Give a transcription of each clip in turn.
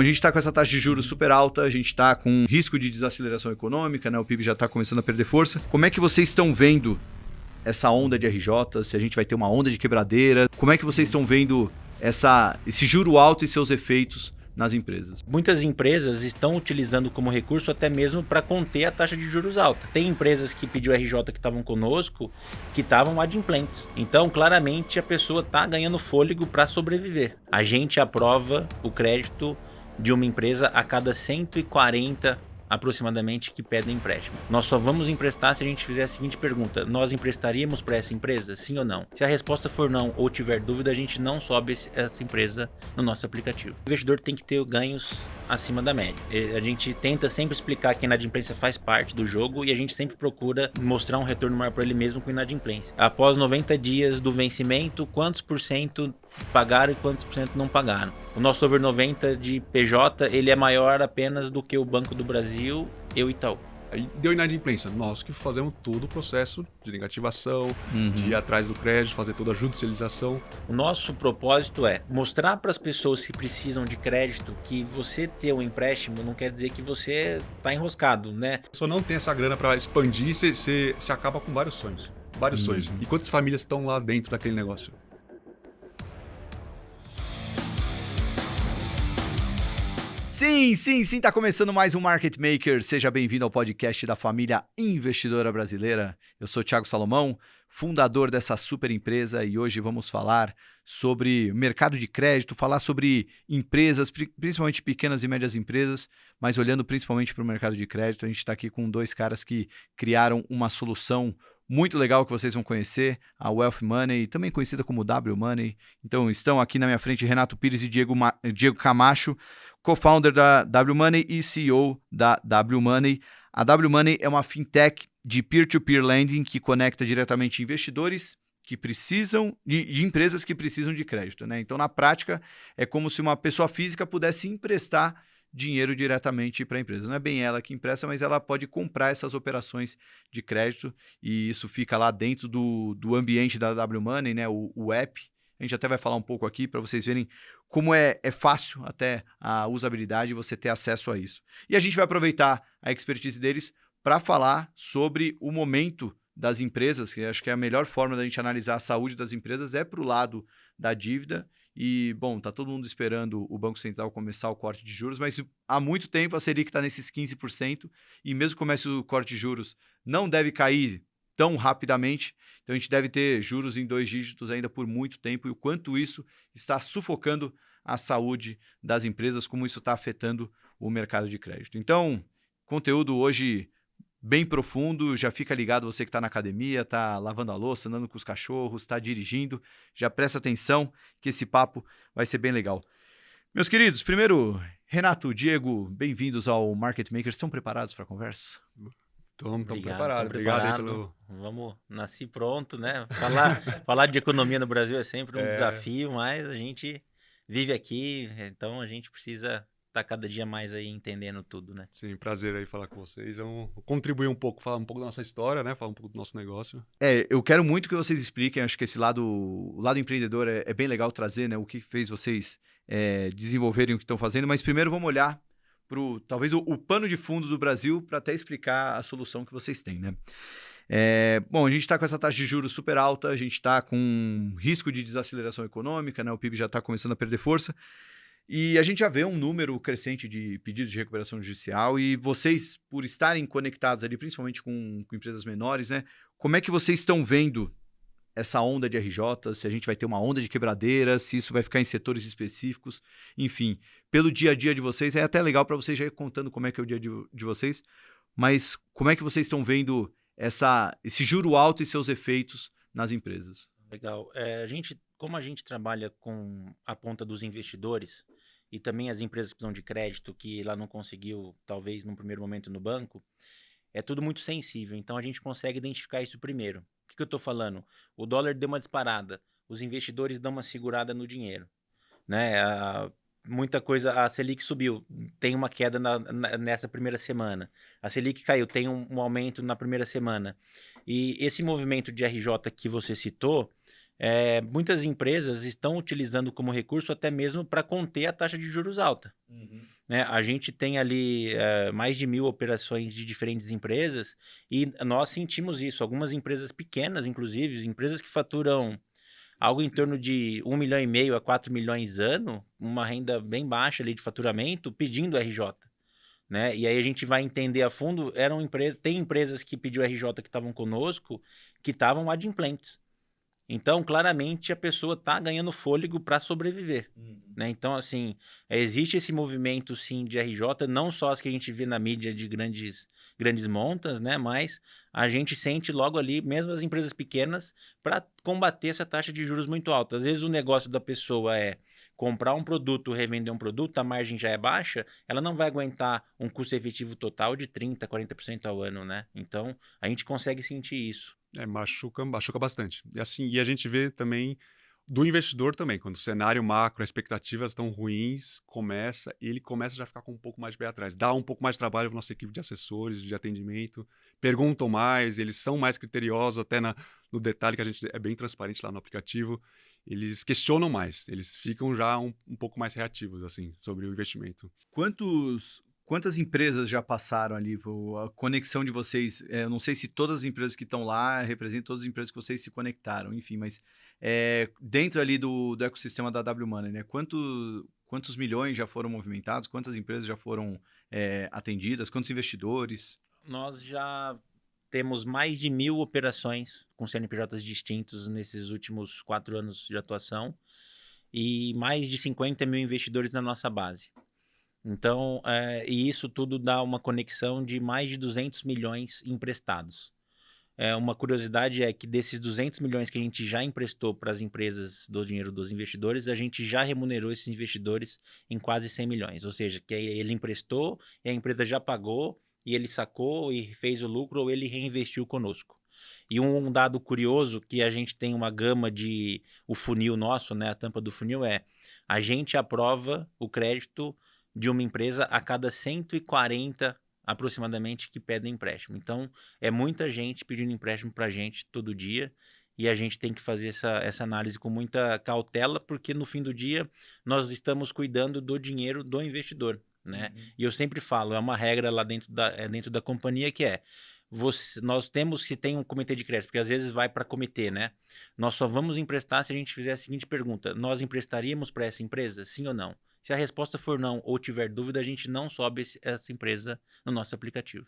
A gente está com essa taxa de juros super alta, a gente está com risco de desaceleração econômica, né? O PIB já está começando a perder força. Como é que vocês estão vendo essa onda de RJ? Se a gente vai ter uma onda de quebradeira? Como é que vocês estão vendo esse juro alto e seus efeitos nas empresas? Muitas empresas estão utilizando como recurso até mesmo para conter a taxa de juros alta. Tem empresas que pediu RJ que estavam conosco, que estavam adimplentes. Então, claramente, a pessoa está ganhando fôlego para sobreviver. A gente aprova o crédito de uma empresa a cada 140 aproximadamente que pedem empréstimo. Nós só vamos emprestar se a gente fizer a seguinte pergunta: nós emprestaríamos para essa empresa? Sim ou não? Se a resposta for não ou tiver dúvida, a gente não sobe essa empresa no nosso aplicativo. O investidor tem que ter ganhos acima da média. A gente tenta sempre explicar que a inadimplência faz parte do jogo e a gente sempre procura mostrar um retorno maior para ele mesmo com inadimplência. Após 90 dias do vencimento, quantos por cento pagaram e quantos por cento não pagaram? O nosso over 90 de PJ, ele é maior apenas do que o Banco do Brasil e o Itaú. Aí deu inadimplência. Nós que fazemos todo o processo de negativação, de ir atrás do crédito, fazer toda a judicialização. O nosso propósito é mostrar para as pessoas que precisam de crédito que você ter um empréstimo não quer dizer que você está enroscado, né? A pessoa não tem essa grana para expandir, você acaba com vários sonhos. Vários sonhos. E quantas famílias estão lá dentro daquele negócio? Sim, tá começando mais um Market Maker. Seja bem-vindo ao podcast da família investidora brasileira. Eu sou Thiago Salomão, fundador dessa super empresa, e hoje vamos falar sobre mercado de crédito, falar sobre empresas, principalmente pequenas e médias empresas, mas olhando principalmente para o mercado de crédito. A gente está aqui com dois caras que criaram uma solução muito legal que vocês vão conhecer, a Wealth Money, também conhecida como W Money. Então estão aqui na minha frente Renato Pires e Diego Camacho, co-founder da W Money e CEO da W Money. A W Money é uma fintech de peer-to-peer lending que conecta diretamente investidores que precisam de empresas que precisam de crédito, né? Então, na prática, é como se uma pessoa física pudesse emprestar dinheiro diretamente para a empresa. Não é bem ela que empresta, mas ela pode comprar essas operações de crédito e isso fica lá dentro do ambiente da W Money, né? O app. A gente até vai falar um pouco aqui para vocês verem como é fácil até a usabilidade você ter acesso a isso. E a gente vai aproveitar a expertise deles para falar sobre o momento das empresas, que acho que é a melhor forma da gente analisar a saúde das empresas é para o lado da dívida. E, bom, tá todo mundo esperando o Banco Central começar o corte de juros, mas há muito tempo a Selic está nesses 15%, e mesmo que comece o corte de juros, não deve cair tão rapidamente. Então a gente deve ter juros em 2 dígitos ainda por muito tempo, e o quanto isso está sufocando a saúde das empresas, como isso está afetando o mercado de crédito. Então, conteúdo hoje bem profundo, já fica ligado você que está na academia, está lavando a louça, andando com os cachorros, está dirigindo, já presta atenção que esse papo vai ser bem legal. Meus queridos, primeiro, Renato, Diego, bem-vindos ao Market Makers. Estão preparados para a conversa? Estamos preparados. Obrigado pelo... Vamos, nasci pronto, né? Falar de economia no Brasil é sempre um desafio, mas a gente vive aqui, então a gente precisa estar cada dia mais aí entendendo tudo, né? Sim, prazer aí falar com vocês. Vamos contribuir um pouco, falar um pouco da nossa história, né? Falar um pouco do nosso negócio. Eu quero muito que vocês expliquem, acho que o lado empreendedor é bem legal trazer, né? O que fez vocês desenvolverem o que estão fazendo, mas primeiro vamos olhar para talvez o pano de fundo do Brasil para até explicar a solução que vocês têm, né? Bom, a gente está com essa taxa de juros super alta, a gente está com risco de desaceleração econômica, né? O PIB já está começando a perder força. E a gente já vê um número crescente de pedidos de recuperação judicial e vocês, por estarem conectados ali, principalmente com empresas menores, né? Como é que vocês estão vendo essa onda de RJ? Se a gente vai ter uma onda de quebradeira, se isso vai ficar em setores específicos, enfim. Pelo dia a dia de vocês, é até legal para vocês já ir contando como é que é o dia de vocês, mas como é que vocês estão vendo esse juro alto e seus efeitos nas empresas? Legal. Como a gente trabalha com a ponta dos investidores e também as empresas que precisam de crédito que lá não conseguiu, talvez, num primeiro momento no banco, é tudo muito sensível. Então, a gente consegue identificar isso primeiro. O que eu estou falando? O dólar deu uma disparada, os investidores dão uma segurada no dinheiro, né? Muita coisa, a Selic subiu, tem uma queda nessa primeira semana. A Selic caiu, tem um aumento na primeira semana. E esse movimento de RJ que você citou, Muitas empresas estão utilizando como recurso até mesmo para conter a taxa de juros alta. Né? A gente tem ali mais de 1.000 operações de diferentes empresas e nós sentimos isso. Algumas empresas pequenas, inclusive, empresas que faturam algo em torno de 1,5 milhão a 4 milhões ano, uma renda bem baixa ali de faturamento, pedindo RJ. Né? E aí a gente vai entender a fundo, tem empresas que pediu RJ que estavam conosco, que estavam adimplentes. Então, claramente, a pessoa está ganhando fôlego para sobreviver. Né? Então, assim, existe esse movimento, sim, de RJ, não só as que a gente vê na mídia de grandes montas, né? Mas a gente sente logo ali, mesmo as empresas pequenas, para combater essa taxa de juros muito alta. Às vezes o negócio da pessoa é comprar um produto, revender um produto, a margem já é baixa, ela não vai aguentar um custo efetivo total de 30%, 40% ao ano, né? Então, a gente consegue sentir isso. Machuca bastante. E assim, e a gente vê também do investidor também, quando o cenário macro, as expectativas estão ruins, ele começa já a ficar com um pouco mais de pé atrás. Dá um pouco mais de trabalho para nossa equipe de assessores, de atendimento, perguntam mais, eles são mais criteriosos, até no detalhe que a gente é bem transparente lá no aplicativo, eles questionam mais, eles ficam já um pouco mais reativos, assim, sobre o investimento. Quantas empresas já passaram ali? A conexão de vocês, eu não sei se todas as empresas que estão lá representam todas as empresas que vocês se conectaram, enfim, mas dentro ali do ecossistema da W-Money, né? Quantos milhões já foram movimentados? Quantas empresas já foram atendidas? Quantos investidores? Nós já temos mais de 1.000 operações com CNPJs distintos nesses últimos 4 anos de atuação e mais de 50 mil investidores na nossa base. Então, e isso tudo dá uma conexão de mais de 200 milhões emprestados. Uma curiosidade é que desses 200 milhões que a gente já emprestou para as empresas do dinheiro dos investidores, a gente já remunerou esses investidores em quase 100 milhões. Ou seja, que ele emprestou e a empresa já pagou e ele sacou e fez o lucro ou ele reinvestiu conosco. E um dado curioso que a gente tem uma gama o funil nosso, né, a tampa do funil a gente aprova o crédito de uma empresa a cada 140 aproximadamente que pedem empréstimo. Então, é muita gente pedindo empréstimo para a gente todo dia e a gente tem que fazer essa análise com muita cautela, porque no fim do dia nós estamos cuidando do dinheiro do investidor, né? E eu sempre falo, é uma regra lá dentro da companhia que nós temos, se tem um comitê de crédito, porque às vezes vai para comitê, né? Nós só vamos emprestar se a gente fizer a seguinte pergunta: nós emprestaríamos para essa empresa, sim ou não? Se a resposta for não ou tiver dúvida, a gente não sobe essa empresa no nosso aplicativo.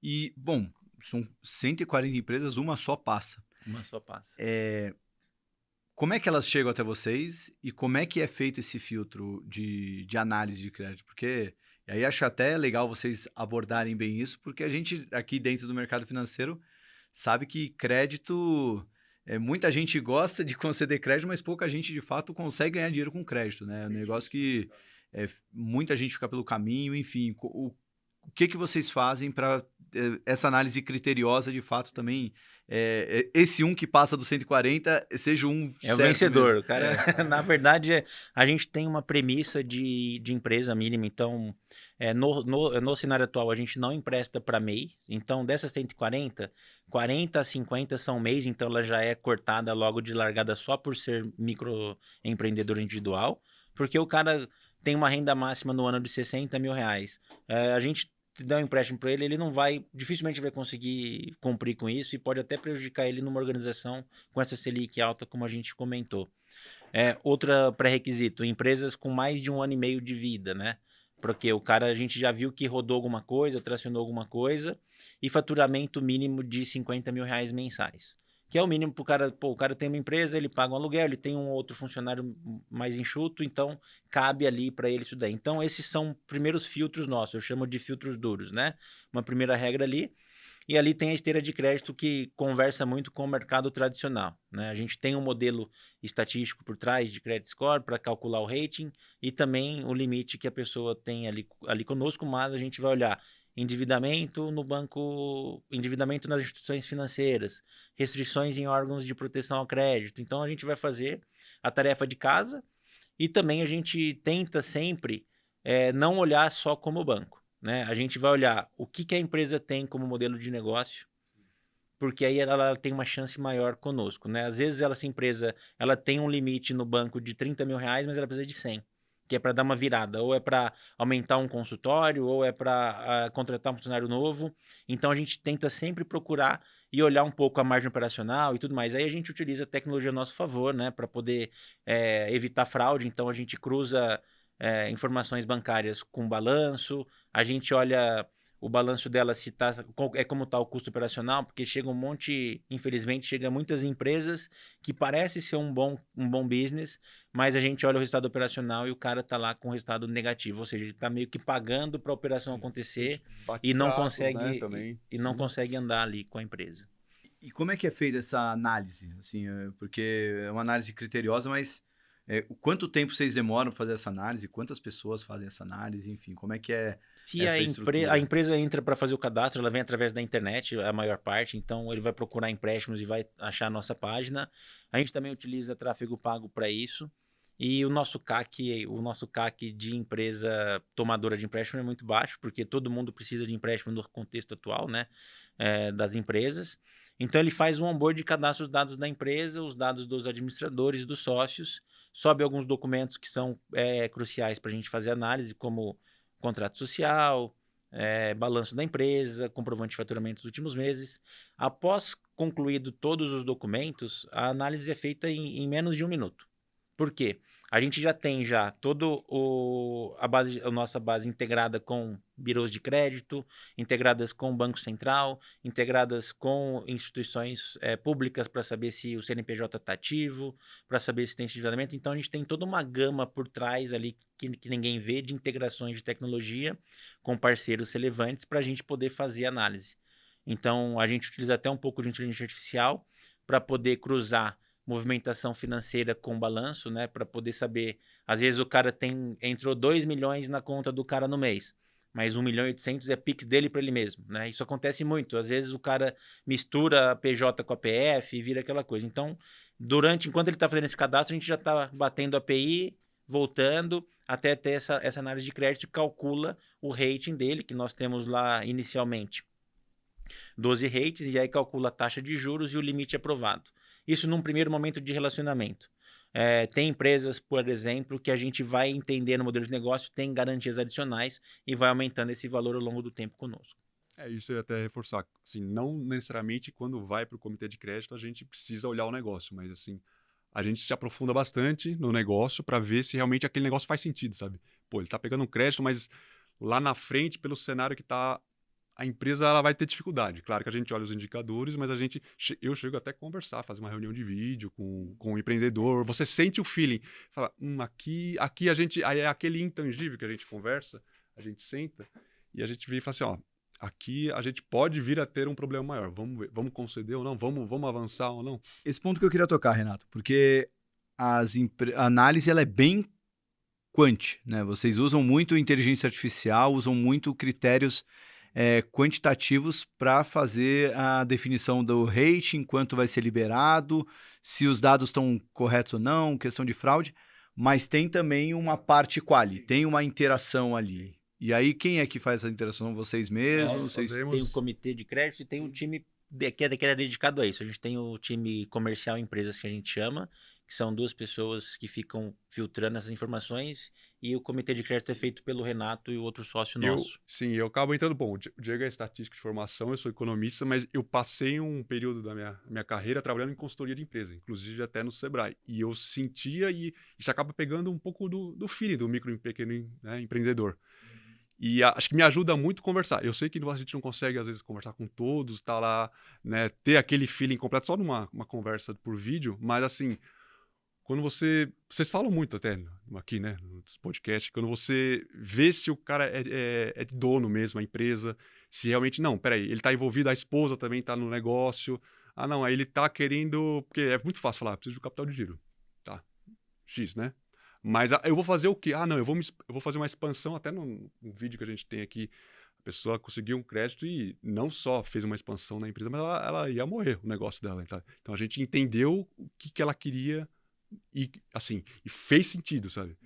E, bom, são 140 empresas, uma só passa. Uma só passa. Como é que elas chegam até vocês e como é que é feito esse filtro de análise de crédito? Porque aí acho até legal vocês abordarem bem isso, porque a gente aqui dentro do mercado financeiro sabe que crédito... muita gente gosta de conceder crédito, mas pouca gente, de fato, consegue ganhar dinheiro com crédito, né? É um negócio que muita gente fica pelo caminho, enfim. O que vocês fazem para essa análise criteriosa, de fato, também... esse que passa do 140 seja um certo o vencedor, mesmo. Cara. Na verdade, a gente tem uma premissa de empresa mínima, então... no cenário atual, a gente não empresta para MEI. Então, dessas 140, 40 a 50 são MEIs, então ela já é cortada logo de largada só por ser microempreendedor individual, porque o cara tem uma renda máxima no ano de 60 mil reais. A gente dá um empréstimo para ele, ele dificilmente vai conseguir cumprir com isso e pode até prejudicar ele numa organização com essa Selic alta, como a gente comentou. Outra pré-requisito, empresas com mais de 1 ano e meio de vida, né? Porque o cara, a gente já viu que rodou alguma coisa, tracionou alguma coisa, e faturamento mínimo de 50 mil reais mensais. Que é o mínimo para o cara. Pô, o cara tem uma empresa, ele paga um aluguel, ele tem um outro funcionário mais enxuto, então cabe ali para ele isso daí. Então, esses são primeiros filtros nossos, eu chamo de filtros duros, né? Uma primeira regra ali. E ali tem a esteira de crédito que conversa muito com o mercado tradicional, né? A gente tem um modelo estatístico por trás de credit score para calcular o rating e também o limite que a pessoa tem ali conosco, mas a gente vai olhar endividamento no banco, endividamento nas instituições financeiras, restrições em órgãos de proteção ao crédito. Então, a gente vai fazer a tarefa de casa e também a gente tenta sempre não olhar só como banco. Né? A gente vai olhar o que a empresa tem como modelo de negócio, porque aí ela tem uma chance maior conosco, né? Às vezes essa empresa ela tem um limite no banco de 30 mil reais, mas ela precisa de 100, que é para dar uma virada, ou é para aumentar um consultório, ou é para contratar um funcionário novo. Então a gente tenta sempre procurar e olhar um pouco a margem operacional e tudo mais. Aí a gente utiliza a tecnologia a nosso favor, né, para poder evitar fraude. Então a gente cruza informações bancárias com balanço, a gente olha o balanço dela se tá, como está o custo operacional, porque chega um monte, infelizmente, chega muitas empresas que parece ser um bom business, mas a gente olha o resultado operacional e o cara está lá com resultado negativo, ou seja, ele está meio que pagando para a operação acontecer Bate e não extratos, né, consegue também. e não consegue andar ali com a empresa. E como é que é feita essa análise? Assim, porque é uma análise criteriosa, mas quanto tempo vocês demoram para fazer essa análise? Quantas pessoas fazem essa análise? Enfim, como é que é Se essa a estrutura? empresa entra para fazer o cadastro, ela vem através da internet, a maior parte, então ele vai procurar empréstimos e vai achar a nossa página. A gente também utiliza tráfego pago para isso. E o nosso CAC de empresa tomadora de empréstimo é muito baixo, porque todo mundo precisa de empréstimo no contexto atual, né, das empresas. Então ele faz um onboard, cadastra os dados da empresa, os dados dos administradores, dos sócios, sobe alguns documentos que são cruciais para a gente fazer análise, como contrato social, balanço da empresa, comprovante de faturamento dos últimos meses. Após concluído todos os documentos, a análise é feita em menos de 1 minuto. Por quê? A gente já tem todo a nossa base integrada com birôs de crédito, integradas com o Banco Central, integradas com instituições públicas para saber se o CNPJ está ativo, para saber se tem endividamento. Então a gente tem toda uma gama por trás ali que ninguém vê de integrações de tecnologia com parceiros relevantes para a gente poder fazer análise. Então a gente utiliza até um pouco de inteligência artificial para poder cruzar movimentação financeira com balanço, né, para poder saber, às vezes o cara entrou 2 milhões na conta do cara no mês, mas 1.800.000 é Pix dele para ele mesmo, né? Isso acontece muito, às vezes o cara mistura a PJ com a PF e vira aquela coisa. Então, enquanto ele está fazendo esse cadastro, a gente já está batendo a API, voltando até ter essa análise de crédito e calcula o rating dele, que nós temos lá inicialmente 12 rates, e aí calcula a taxa de juros e o limite aprovado. Isso num primeiro momento de relacionamento. Tem empresas, por exemplo, que a gente vai entender no modelo de negócio, tem garantias adicionais e vai aumentando esse valor ao longo do tempo conosco. Isso eu ia até reforçar. Assim, não necessariamente quando vai para o comitê de crédito a gente precisa olhar o negócio, mas assim, a gente se aprofunda bastante no negócio para ver se realmente aquele negócio faz sentido, sabe? Pô, ele está pegando um crédito, mas lá na frente, pelo cenário que está, a empresa ela vai ter dificuldade. Claro que a gente olha os indicadores, mas eu chego até a conversar, fazer uma reunião de vídeo com o empreendedor. Você sente o feeling. Fala, aqui a gente... Aí é aquele intangível que a gente conversa, a gente senta e a gente vê e fala assim, ó, aqui a gente pode vir a ter um problema maior. Vamos conceder ou não? Vamos avançar ou não? Esse ponto que eu queria tocar, Renato, porque a análise ela é bem quant, né? Vocês usam muito inteligência artificial, usam muito critérios quantitativos para fazer a definição do rating, quanto vai ser liberado, se os dados estão corretos ou não, questão de fraude, mas tem também uma parte quali, tem uma interação ali. E aí, quem é que faz essa interação? Vocês mesmos? Tem um comitê de crédito e tem um time que é dedicado a isso. A gente tem o time comercial empresas que a gente chama, que são 2 pessoas que ficam filtrando essas informações, e o comitê de crédito é feito pelo Renato e o outro sócio nosso. Sim, eu acabo entrando. Bom, o Diego é estatístico de formação, eu sou economista, mas eu passei um período da minha carreira trabalhando em consultoria de empresa, inclusive até no Sebrae. E eu sentia, e isso acaba pegando um pouco do feeling do micro e pequeno empreendedor. E acho que me ajuda muito conversar. Eu sei que a gente não consegue, às vezes, conversar com todos, tá lá, né, ter aquele feeling completo só numa conversa por vídeo, mas assim, quando vocês falam muito até aqui, né, nos podcasts, quando você vê se o cara é dono mesmo, a empresa, se realmente, não, peraí, ele tá envolvido, a esposa também tá no negócio, não, aí ele tá querendo, porque é muito fácil falar, preciso de capital de giro, tá, X, né? Mas eu vou fazer o quê? Não, eu vou fazer uma expansão, até no vídeo que a gente tem aqui, a pessoa conseguiu um crédito e não só fez uma expansão na empresa, mas ela ia morrer, o negócio dela. Então a gente entendeu o que ela queria e, assim, e fez sentido, sabe?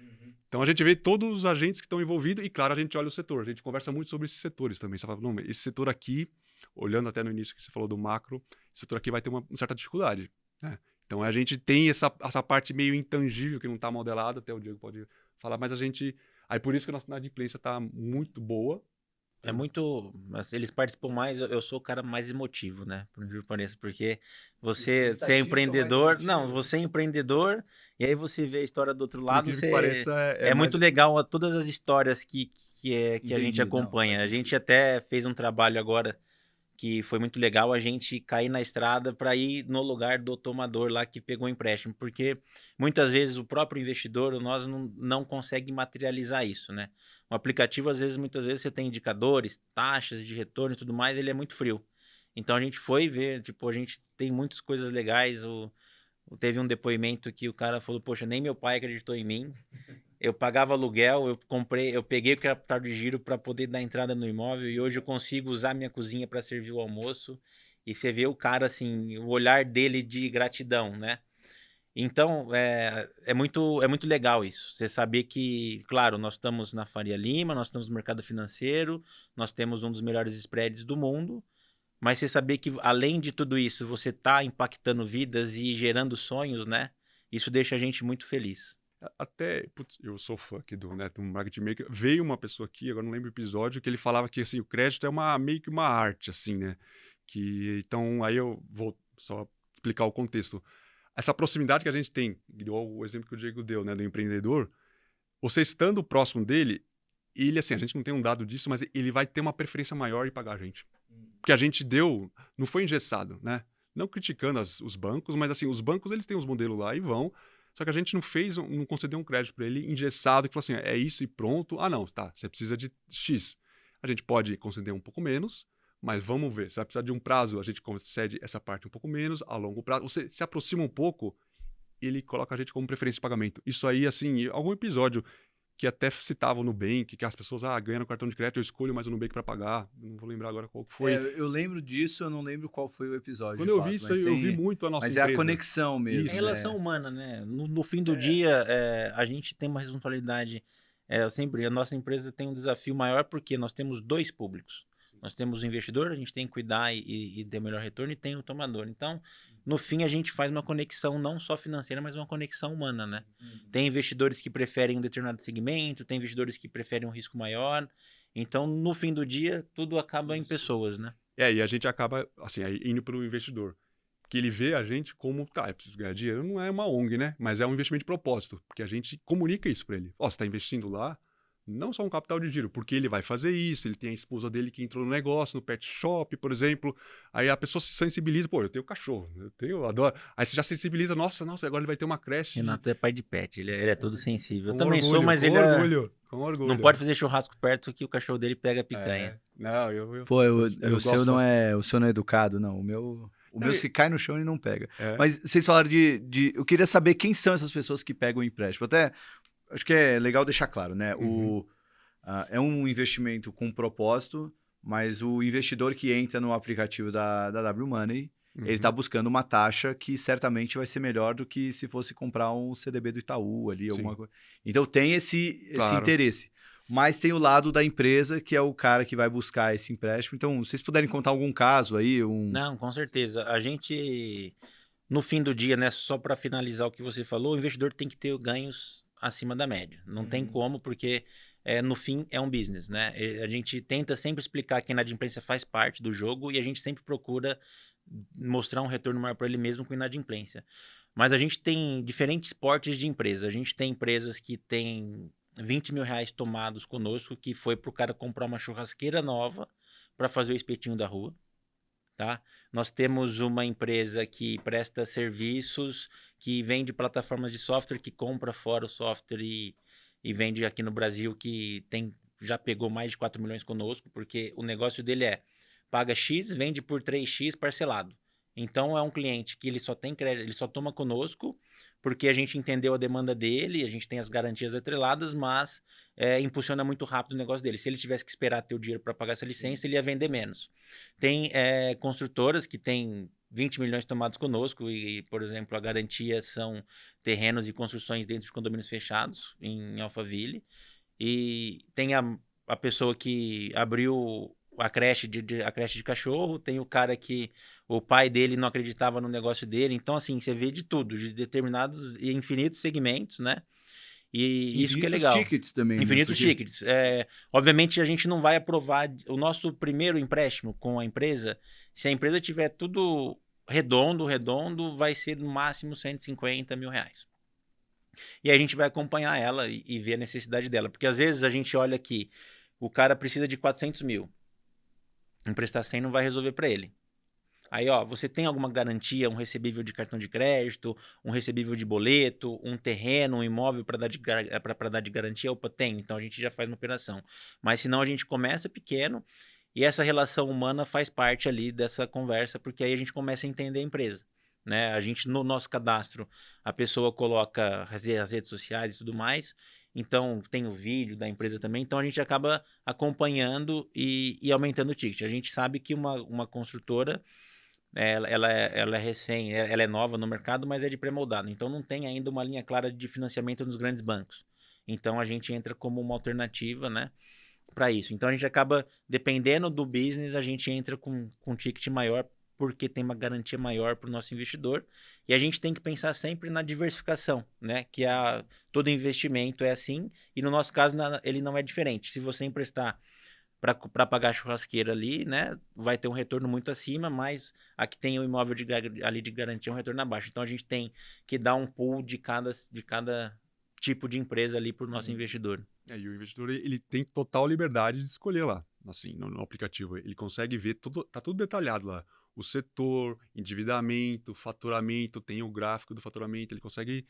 Então a gente vê todos os agentes que estão envolvidos e, claro, a gente olha o setor. A gente conversa muito sobre esses setores também. Você fala, não, esse setor aqui, olhando até no início que você falou do macro, esse setor aqui vai ter uma certa dificuldade, né? Então a gente tem essa parte meio intangível que não está modelada, até o Diego pode falar, mas a gente... Aí por isso que a nossa inadimplência está muito boa. É muito. Assim, eles participam mais. Eu sou o cara mais emotivo, né? Por incrível que pareça, porque você é empreendedor. Não, você é empreendedor, e aí você vê a história do outro Por lado. incrível que pareça, É muito legal todas as histórias que a gente Entendi, não, acompanha. faz A gente sentido. até fez um trabalho agora que foi muito legal a gente cair na estrada para ir no lugar do tomador lá que pegou o empréstimo, porque muitas vezes o próprio investidor, nós não consegue materializar isso, né? O aplicativo, às vezes, muitas vezes você tem indicadores, taxas de retorno e tudo mais, ele é muito frio. Então a gente foi ver, tipo, a gente tem muitas coisas legais. Teve um depoimento que o cara falou, poxa, nem meu pai acreditou em mim. Eu pagava aluguel, eu peguei o capital de giro para poder dar entrada no imóvel e hoje eu consigo usar minha cozinha para servir o almoço. E você vê o cara, assim, o olhar dele de gratidão, né? Então, é muito legal isso. Você saber que, claro, nós estamos na Faria Lima, nós estamos no mercado financeiro, nós temos um dos melhores spreads do mundo, mas você saber que, além de tudo isso, você está impactando vidas e gerando sonhos, né? Isso deixa a gente muito feliz. Até, putz, eu sou fã aqui do Marketing Maker. Veio uma pessoa aqui, agora não lembro o episódio, que ele falava que assim, o crédito é meio que uma arte, assim, né? Então, aí eu vou só explicar o contexto. Essa proximidade que a gente tem, igual o exemplo que o Diego deu, né, do empreendedor, você estando próximo dele, ele, assim, a gente não tem um dado disso, mas ele vai ter uma preferência maior em pagar a gente. Porque a gente não foi engessado, né? Não criticando os bancos, mas assim, os bancos eles têm os modelos lá e vão. Só que a gente não concedeu um crédito para ele engessado, que falou assim, é isso e pronto. Ah, não, tá, você precisa de X. A gente pode conceder um pouco menos, mas vamos ver. Você vai precisar de um prazo, a gente concede essa parte um pouco menos, a longo prazo. Você se aproxima um pouco, ele coloca a gente como preferência de pagamento. Isso aí, assim, algum episódio que até citava o Nubank, que as pessoas, ganham no cartão de crédito, eu escolho mais o Nubank para pagar. Não vou lembrar agora qual que foi. Eu lembro disso, eu não lembro qual foi o episódio. Quando de eu fato, vi isso mas aí, eu vi muito a nossa Mas empresa. é a conexão mesmo. Isso. É relação humana, né? No fim do dia, a gente tem uma responsabilidade. A nossa empresa tem um desafio maior porque nós temos dois públicos. Nós temos o investidor, a gente tem que cuidar e ter melhor retorno, e tem o tomador. Então, no fim, a gente faz uma conexão não só financeira, mas uma conexão humana, né? Tem investidores que preferem um determinado segmento, tem investidores que preferem um risco maior. Então, no fim do dia, tudo acaba em pessoas, né? E a gente acaba, assim, aí indo para o investidor. Que ele vê a gente como, eu preciso ganhar dinheiro, não é uma ONG, né? Mas é um investimento de propósito, porque a gente comunica isso para ele. Você está investindo lá, não só um capital de giro, porque ele vai fazer isso, ele tem a esposa dele que entrou no negócio, no pet shop, por exemplo. Aí a pessoa se sensibiliza, eu tenho cachorro, eu adoro. Aí você já sensibiliza, nossa, agora ele vai ter uma creche. Renato é pai de pet, ele é todo sensível. Eu Com também orgulho, sou, mas com ele orgulho, com orgulho. não pode fazer churrasco perto que o cachorro dele pega a picanha. Não, eu Pô, o gosto seu não bastante. o seu não é educado, não. O meu se cai no chão ele não pega. É. Mas vocês falaram eu queria saber quem são essas pessoas que pegam o empréstimo. Até acho que é legal deixar claro, né? É um investimento com propósito, mas o investidor que entra no aplicativo da W Money, ele está buscando uma taxa que certamente vai ser melhor do que se fosse comprar um CDB do Itaú ali, alguma coisa. Então tem esse interesse. Mas tem o lado da empresa, que é o cara que vai buscar esse empréstimo. Então, se vocês puderem contar algum caso aí, Não, com certeza. A gente, no fim do dia, né, só para finalizar o que você falou, o investidor tem que ter ganhos acima da média. Não tem como, porque no fim é um business, né? A gente tenta sempre explicar que a inadimplência faz parte do jogo e a gente sempre procura mostrar um retorno maior para ele mesmo com inadimplência. Mas a gente tem diferentes portes de empresa. A gente tem empresas que têm 20 mil reais tomados conosco, que foi para o cara comprar uma churrasqueira nova para fazer o espetinho da rua. Tá? Nós temos uma empresa que presta serviços, que vende plataformas de software, que compra fora o software e vende aqui no Brasil, que já pegou mais de 4 milhões conosco, porque o negócio dele paga X, vende por 3X parcelado. Então é um cliente que ele só tem crédito, ele só toma conosco, porque a gente entendeu a demanda dele, a gente tem as garantias atreladas, mas impulsiona muito rápido o negócio dele. Se ele tivesse que esperar ter o dinheiro para pagar essa licença, ele ia vender menos. Tem construtoras que têm 20 milhões tomados conosco e, por exemplo, a garantia são terrenos e construções dentro de condomínios fechados em Alphaville. E tem a pessoa que abriu a creche a creche de cachorro, tem o cara que o pai dele não acreditava no negócio dele. Então, assim, você vê de tudo, de determinados e infinitos segmentos, né? E isso que é legal. Tickets também. Infinitos tickets. Obviamente, a gente não vai aprovar o nosso primeiro empréstimo com a empresa. Se a empresa tiver tudo redondo, vai ser no máximo 150 mil reais. E aí a gente vai acompanhar ela e ver a necessidade dela. Porque às vezes a gente olha aqui, o cara precisa de 400 mil. Emprestar 100 não vai resolver para ele. Aí, ó, você tem alguma garantia, um recebível de cartão de crédito, um recebível de boleto, um terreno, um imóvel para dar de garantia? Opa, tem. Então a gente já faz uma operação. Mas senão a gente começa pequeno e essa relação humana faz parte ali dessa conversa, porque aí a gente começa a entender a empresa. Né? A gente, no nosso cadastro, a pessoa coloca as redes sociais e tudo mais. Então, tem o vídeo da empresa também. Então, a gente acaba acompanhando e aumentando o ticket. A gente sabe que uma construtora... Ela é nova no mercado, mas é de pré-moldado. Então, não tem ainda uma linha clara de financiamento nos grandes bancos. Então, a gente entra como uma alternativa, né, para isso. Então, a gente acaba, dependendo do business, a gente entra com um ticket maior, porque tem uma garantia maior para o nosso investidor. E a gente tem que pensar sempre na diversificação, né, que todo investimento é assim. E no nosso caso, ele não é diferente. Se você emprestar para pagar a churrasqueira ali, né, vai ter um retorno muito acima, mas a que tem o imóvel ali de garantia é um retorno abaixo. Então a gente tem que dar um pool de cada tipo de empresa ali para o nosso investidor. E o investidor ele tem total liberdade de escolher lá, assim, no aplicativo. Ele consegue ver tá tudo detalhado lá. O setor, endividamento, faturamento, tem o gráfico do faturamento, ele consegue,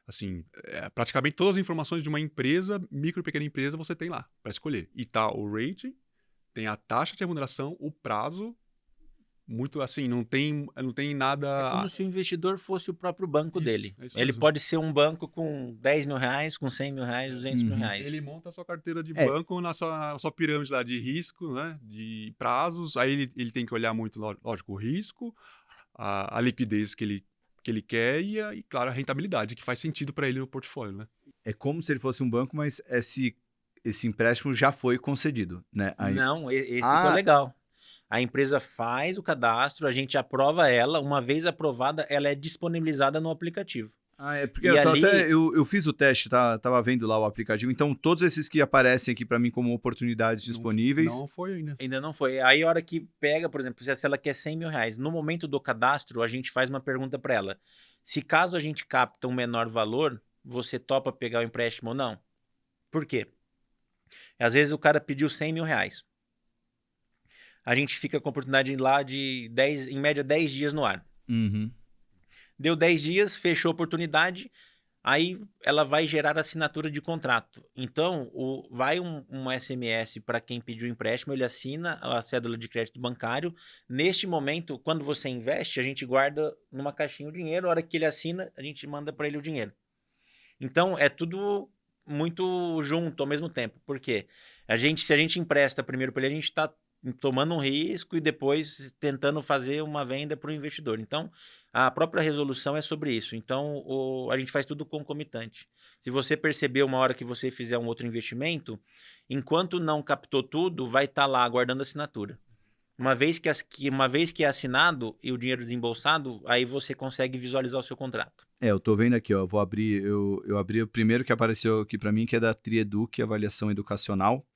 assim, praticamente todas as informações de uma empresa, micro e pequena empresa, você tem lá para escolher. E tá o rating, tem a taxa de remuneração, o prazo, muito assim, não tem nada... É como se o investidor fosse o próprio banco dele. Isso Ele mesmo. pode ser um banco com 10 mil reais, com 100 mil reais, 200 mil reais. Ele monta a sua carteira de banco na sua pirâmide lá de risco, né, de prazos, aí ele tem que olhar muito, lógico, o risco, a liquidez que ele quer e, claro, a rentabilidade, que faz sentido para ele no portfólio, né? É como se ele fosse um banco, mas esse empréstimo já foi concedido, né? Aí... Não, esse que é o legal. A empresa faz o cadastro, a gente aprova ela, uma vez aprovada, ela é disponibilizada no aplicativo. É porque E eu fiz o teste, tava vendo lá o aplicativo, então todos esses que aparecem aqui para mim como oportunidades disponíveis... Não foi ainda. Ainda não foi. Aí a hora que pega, por exemplo, se ela quer 100 mil reais, no momento do cadastro, a gente faz uma pergunta para ela. Se caso a gente capta um menor valor, você topa pegar o empréstimo ou não? Por quê? Às vezes o cara pediu 100 mil reais. A gente fica com a oportunidade lá de em média 10 dias no ar. Uhum. Deu 10 dias, fechou a oportunidade, aí ela vai gerar assinatura de contrato. Então, vai um SMS para quem pediu o empréstimo, ele assina a cédula de crédito bancário. Neste momento, quando você investe, a gente guarda numa caixinha o dinheiro, a hora que ele assina, a gente manda para ele o dinheiro. Então, é tudo muito junto ao mesmo tempo. Por quê? Se a gente empresta primeiro para ele, a gente está tomando um risco e depois tentando fazer uma venda para o investidor. Então, a própria resolução é sobre isso. Então, a gente faz tudo concomitante. Se você perceber uma hora que você fizer um outro investimento, enquanto não captou tudo, vai estar lá aguardando a assinatura. Uma vez que é assinado e o dinheiro desembolsado, aí você consegue visualizar o seu contrato. Eu tô vendo aqui, ó, vou abrir, eu abri o primeiro que apareceu aqui para mim, que é da Trieduc, Avaliação Educacional.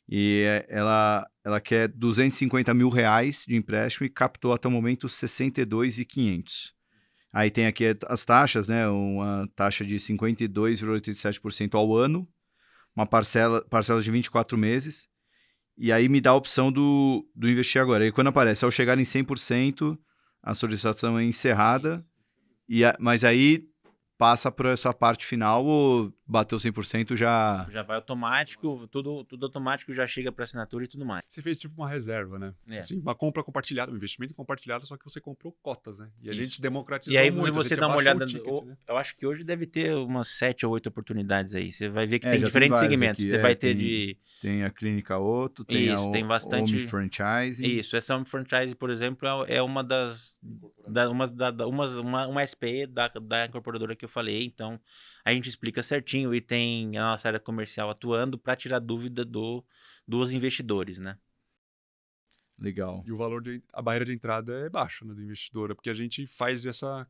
E ela quer 250 mil reais de empréstimo e captou até o momento 62.500. Aí tem aqui as taxas, né? Uma taxa de 52,87% ao ano, uma parcela de 24 meses, e aí me dá a opção do investir agora. E quando aparece, ao chegar em 100%, a solicitação é encerrada, mas aí passa por essa parte final ou bateu 100% já... Já vai automático, tudo automático, já chega para assinatura e tudo mais. Você fez tipo uma reserva, né? É. Assim, uma compra compartilhada, um investimento compartilhado, só que você comprou cotas, né? E a Isso. gente democratizou E aí muito. você a gente dá uma abaixou olhada, o ticket, né? eu acho que hoje deve ter umas 7 ou 8 oportunidades aí. Você vai ver que É, tem já tem diferentes várias segmentos. aqui, Você vai ter de... Tem a Clínica Otto, tem Isso, a tem bastante... Home Franchising. Isso, essa Home Franchise, por exemplo, é uma das... uma SPE da incorporadora que eu falei. Então, a gente explica certinho e tem a nossa área comercial atuando para tirar dúvida dos investidores, né? Legal. E o valor a barreira de entrada é baixa, né, do investidor, porque a gente faz essa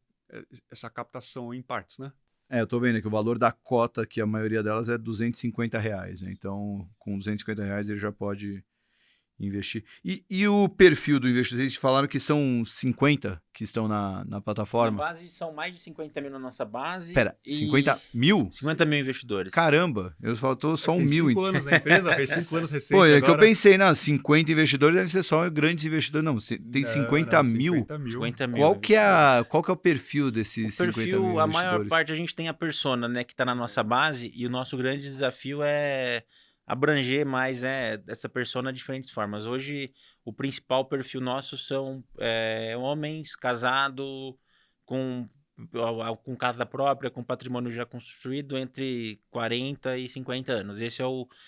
captação em partes, né? É, eu tô vendo que o valor da cota, que a maioria delas é R$ 250, né? Então, com R$ 250 ele já pode investir. E o perfil do investidor? Vocês falaram que são 50 que estão na Na plataforma? base, são mais de 50 mil na nossa base. Pera, e 50 mil? 50 mil investidores. Caramba, eu faltou só um Tem mil. 5 anos na empresa, fez 5 anos recente. Pô, é que eu agora. pensei, não, 50 investidores deve ser só grandes investidores. Não, tem 50 mil. 50 mil. 50 mil Qual que é o perfil o desses 50 perfil, mil a investidores? maior parte a gente tem a persona, né, que está na nossa base, e o nosso grande desafio é abranger mais essa persona de diferentes formas. Hoje, o principal perfil nosso são homens casados, com casa própria, com patrimônio já construído entre 40 e 50 anos. Esse é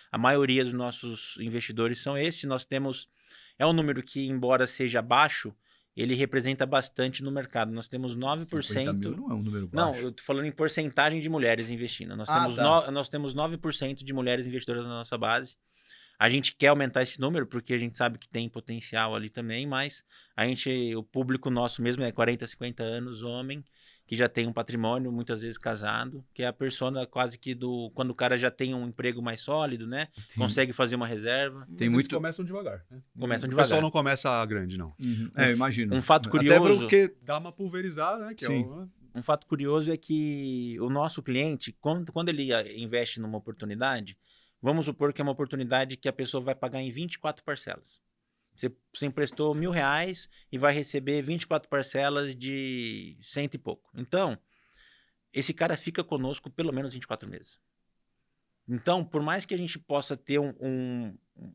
a maioria dos nossos investidores são esses. Nós temos, é um número que, embora seja baixo, ele representa bastante no mercado. Nós temos 9%. 50 mil não é um número Não, baixo. eu tô falando em porcentagem de mulheres investindo. Nós Ah, temos, tá. nós temos 9% de mulheres investidoras na nossa base. A gente quer aumentar esse número porque a gente sabe que tem potencial ali também, mas o público nosso mesmo é 40, 50 anos, homem, que já tem um patrimônio, muitas vezes casado, que é a persona quase que quando o cara já tem um emprego mais sólido, né? Consegue fazer uma reserva. Mas Tem eles muito- começam devagar, né? Começam O devagar. pessoal não começa grande, não. É, eu imagino. um fato Até curioso- porque... Dá uma pulverizada, né? Que Sim. Um fato curioso é que o nosso cliente, quando ele investe numa oportunidade, vamos supor que é uma oportunidade que a pessoa vai pagar em 24 parcelas. Você emprestou R$1.000 e vai receber 24 parcelas de 100 e pouco. Então, esse cara fica conosco pelo menos 24 meses. Então, por mais que a gente possa ter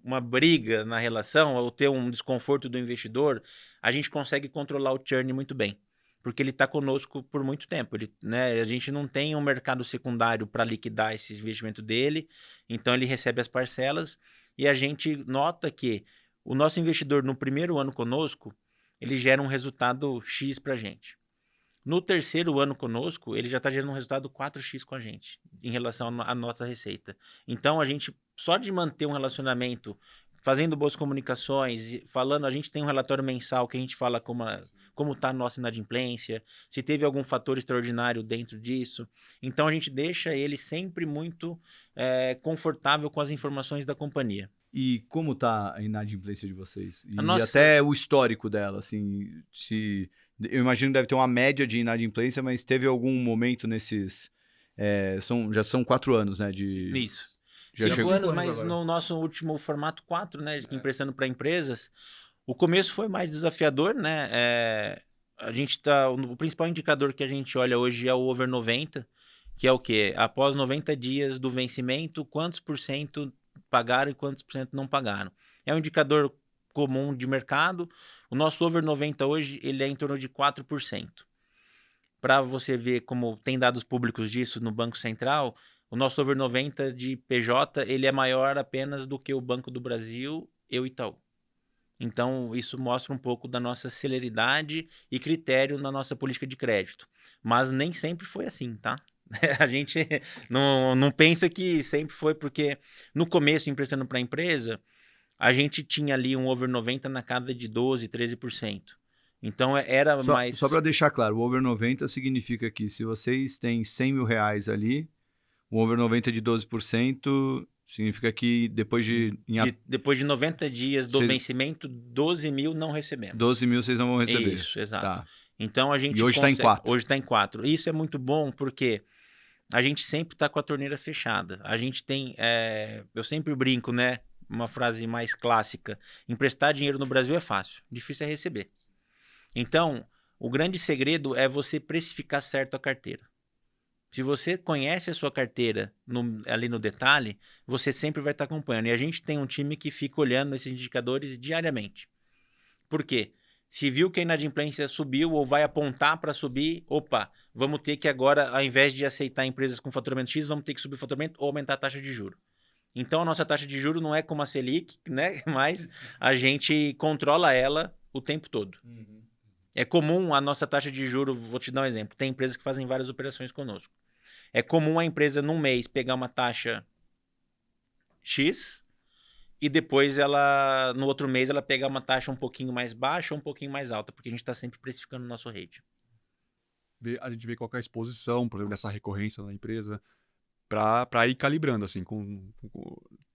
uma briga na relação ou ter um desconforto do investidor, a gente consegue controlar o churn muito bem. Porque ele está conosco por muito tempo. A gente não tem um mercado secundário para liquidar esse investimento dele, então ele recebe as parcelas e a gente nota que o nosso investidor no primeiro ano conosco, ele gera um resultado X para a gente. No terceiro ano conosco, ele já está gerando um resultado 4x com a gente, em relação à nossa receita. Então, a gente, só de manter um relacionamento, fazendo boas comunicações, falando, a gente tem um relatório mensal que a gente fala como está a nossa inadimplência, se teve algum fator extraordinário dentro disso. Então, a gente deixa ele sempre muito confortável com as informações da companhia. E como tá a inadimplência de vocês? E nossa- até o histórico dela, assim, eu imagino que deve ter uma média de inadimplência, mas teve algum momento nesses... já são 4 anos, né? Isso. Já 5 chegou... anos, anos mas agora. no nosso último formato 4, né? Emprestando para empresas, o começo foi mais desafiador, né? O principal indicador que a gente olha hoje é o over 90, que é o quê? Após 90 dias do vencimento, quantos por cento pagaram e quantos por cento não pagaram. É um indicador comum de mercado. O nosso over 90 hoje, ele é em torno de 4%. Para você ver como tem dados públicos disso no Banco Central, o nosso over 90 de PJ, ele é maior apenas do que o Banco do Brasil e o Itaú. Então, isso mostra um pouco da nossa celeridade e critério na nossa política de crédito. Mas nem sempre foi assim, tá? A gente não pensa que sempre foi, porque no começo, emprestando para a empresa, a gente tinha ali um over 90 na casa de 12%, 13%. Então, era mais... Só para deixar claro, o over 90 significa que se vocês têm R$100 mil ali, o over 90 de 12% significa que depois depois de 90 dias do Vocês- vencimento, 12 mil não recebemos. 12 mil vocês não vão receber. Isso, exato. Tá. Então a gente E hoje tá em 4. Hoje está em 4. Isso é muito bom porque a gente sempre está com a torneira fechada. A gente tem, eu sempre brinco, né? Uma frase mais clássica: emprestar dinheiro no Brasil é fácil, difícil é receber. Então, o grande segredo é você precificar certo a carteira. Se você conhece a sua carteira ali no detalhe, você sempre vai estar acompanhando. E a gente tem um time que fica olhando esses indicadores diariamente. Por quê? Se viu que a inadimplência subiu ou vai apontar para subir, opa, vamos ter que agora, ao invés de aceitar empresas com faturamento X, vamos ter que subir o faturamento ou aumentar a taxa de juros. Então, a nossa taxa de juros não é como a Selic, né? Mas a gente controla ela o tempo todo. É comum a nossa taxa de juros, vou te dar um exemplo, tem empresas que fazem várias operações conosco. É comum a empresa, num mês, pegar uma taxa X e depois no outro mês, ela pegar uma taxa um pouquinho mais baixa ou um pouquinho mais alta, porque a gente está sempre precificando o nosso rate. A gente vê qual que é a exposição, por exemplo, dessa recorrência na empresa, para ir calibrando, assim,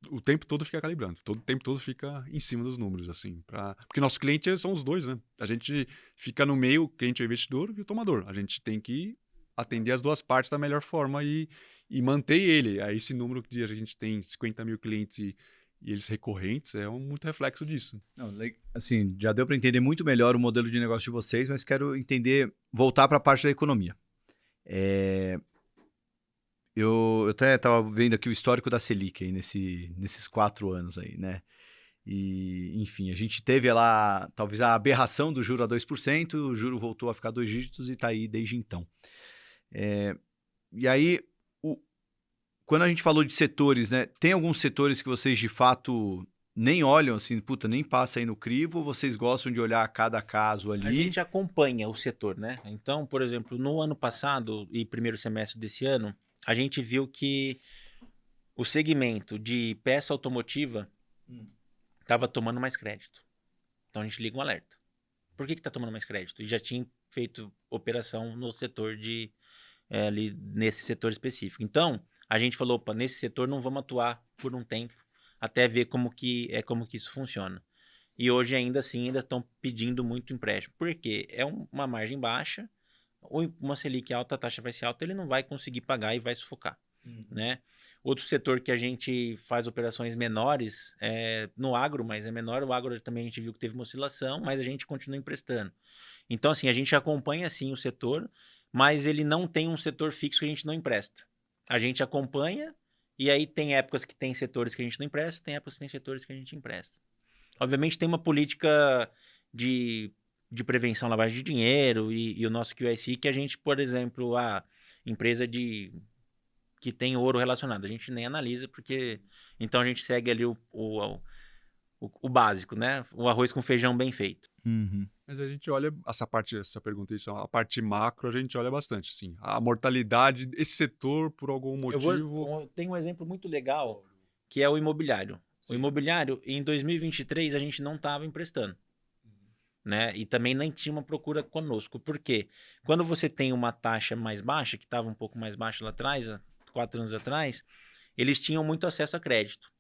o tempo todo fica calibrando, o tempo todo fica em cima dos números, assim, porque nossos clientes são os dois, né? A gente fica no meio, o cliente é o investidor e o tomador. A gente tem que atender as duas partes da melhor forma e manter ele. Aí esse número que a gente tem 50 mil clientes e eles recorrentes é muito reflexo disso. Não, assim, já deu para entender muito melhor o modelo de negócio de vocês, mas quero voltar para a parte da economia. Eu até estava vendo aqui o histórico da Selic aí nesses 4 anos aí, né? E, enfim, a gente teve lá talvez a aberração do juro a 2%, o juro voltou a ficar 2 dígitos e está aí desde então. E aí, quando a gente falou de setores, né? Tem alguns setores que vocês de fato nem olham assim, nem passa aí no crivo, ou vocês gostam de olhar cada caso ali? A gente acompanha o setor, né? Então, por exemplo, no ano passado e primeiro semestre desse ano, a gente viu que o segmento de peça automotiva estava tomando mais crédito. Então a gente liga um alerta. Por que está tomando mais crédito? E já tinha feito operação no setor ali nesse setor específico. Então, a gente falou, opa, nesse setor não vamos atuar por um tempo, até ver como que isso funciona. E hoje ainda assim, ainda estão pedindo muito empréstimo. Por quê? É uma margem baixa, ou uma Selic alta, a taxa vai ser alta, ele não vai conseguir pagar e vai sufocar, né? Outro setor que a gente faz operações menores é no agro, mas é menor. O agro também a gente viu que teve uma oscilação, mas a gente continua emprestando. Então, assim, a gente acompanha sim o setor, mas ele não tem um setor fixo que a gente não empresta. A gente acompanha e aí tem épocas que tem setores que a gente não empresta, tem épocas que tem setores que a gente empresta. Obviamente tem uma política de prevenção à lavagem de dinheiro e o nosso QIC que a gente, por exemplo, a empresa que tem ouro relacionado, a gente nem analisa porque então a gente segue ali o básico, né? O arroz com feijão bem feito. Mas a gente olha essa pergunta, a parte macro a gente olha bastante, assim, a mortalidade desse setor por algum motivo. Tem um exemplo muito legal que é o imobiliário. Sim. O imobiliário, em 2023, a gente não estava emprestando. Né? E também nem tinha uma procura conosco. Por quê? Quando você tem uma taxa mais baixa, que estava um pouco mais baixa lá atrás, 4 anos atrás, eles tinham muito acesso a crédito.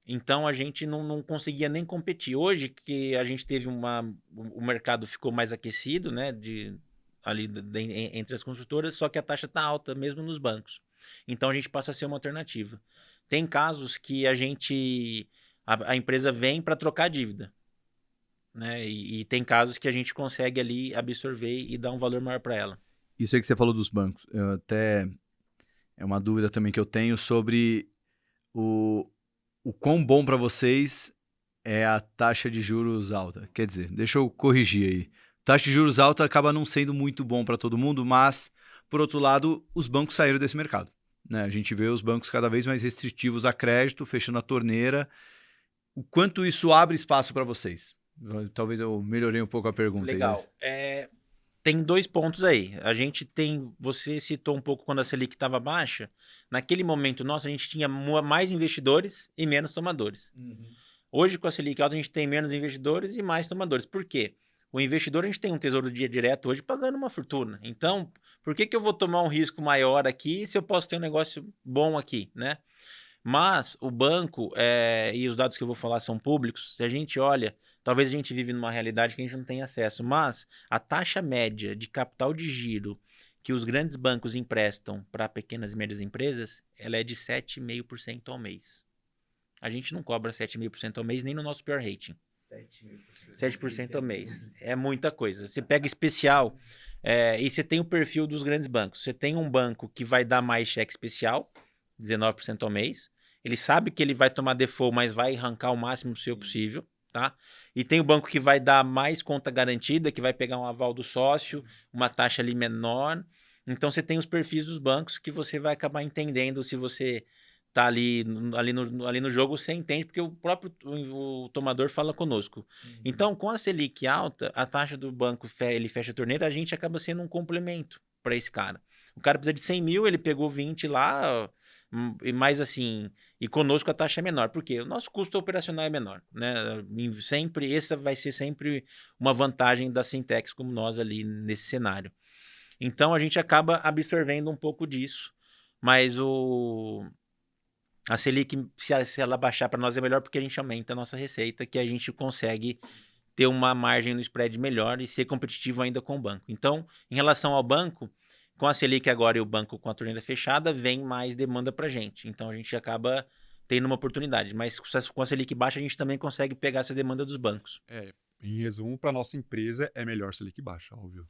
Então a gente não conseguia nem competir. Hoje que a gente teve o mercado ficou mais aquecido, né? Entre as construtoras, só que a taxa está alta mesmo nos bancos. Então a gente passa a ser uma alternativa. Tem casos que a empresa vem para trocar a dívida. Né? E tem casos que a gente consegue ali absorver e dar um valor maior para ela. Isso aí que você falou dos bancos, é uma dúvida também que eu tenho sobre o quão bom para vocês é a taxa de juros alta. Quer dizer, deixa eu corrigir aí. Taxa de juros alta acaba não sendo muito bom para todo mundo, mas, por outro lado, os bancos saíram desse mercado. Né? A gente vê os bancos cada vez mais restritivos a crédito, fechando a torneira. O quanto isso abre espaço para vocês? Talvez eu melhorei um pouco a pergunta. Legal. Tem 2 pontos aí. Você citou um pouco quando a Selic estava baixa. Naquele momento nosso, a gente tinha mais investidores e menos tomadores. Hoje, com a Selic alta, a gente tem menos investidores e mais tomadores. Por quê? O investidor, a gente tem um tesouro direto hoje pagando uma fortuna. Então, por que eu vou tomar um risco maior aqui se eu posso ter um negócio bom aqui, né? Mas o banco, e os dados que eu vou falar são públicos, se a gente olha, talvez a gente vive numa realidade que a gente não tem acesso, mas a taxa média de capital de giro que os grandes bancos emprestam para pequenas e médias empresas, ela é de 7,5% ao mês. A gente não cobra 7,5% ao mês nem no nosso pior rating. 7% ao mês. É muita coisa. Você pega especial, E você tem o perfil dos grandes bancos. Você tem um banco que vai dar mais cheque especial, 19% ao mês. Ele sabe que ele vai tomar default, mas vai arrancar o máximo seu possível, tá? E tem o banco que vai dar mais conta garantida, que vai pegar um aval do sócio, uma taxa ali menor. Então você tem os perfis dos bancos que você vai acabar entendendo se você tá ali no jogo, você entende, porque o próprio o tomador fala conosco. Então, com a Selic alta, a taxa do banco ele fecha a torneira, a gente acaba sendo um complemento para esse cara. O cara precisa de 100 mil, ele pegou 20 lá, e mais assim, e conosco a taxa é menor. Por quê? O nosso custo operacional é menor, né? Sempre, essa vai ser sempre uma vantagem das fintechs como nós ali nesse cenário. Então, a gente acaba absorvendo um pouco disso, mas a Selic, se ela baixar para nós é melhor porque a gente aumenta a nossa receita, que a gente consegue ter uma margem no spread melhor e ser competitivo ainda com o banco. Então, em relação ao banco, com a Selic agora e o banco com a torneira fechada, vem mais demanda para a gente. Então, a gente acaba tendo uma oportunidade. Mas com a Selic baixa, a gente também consegue pegar essa demanda dos bancos. Em resumo, para nossa empresa é melhor Selic baixa, óbvio.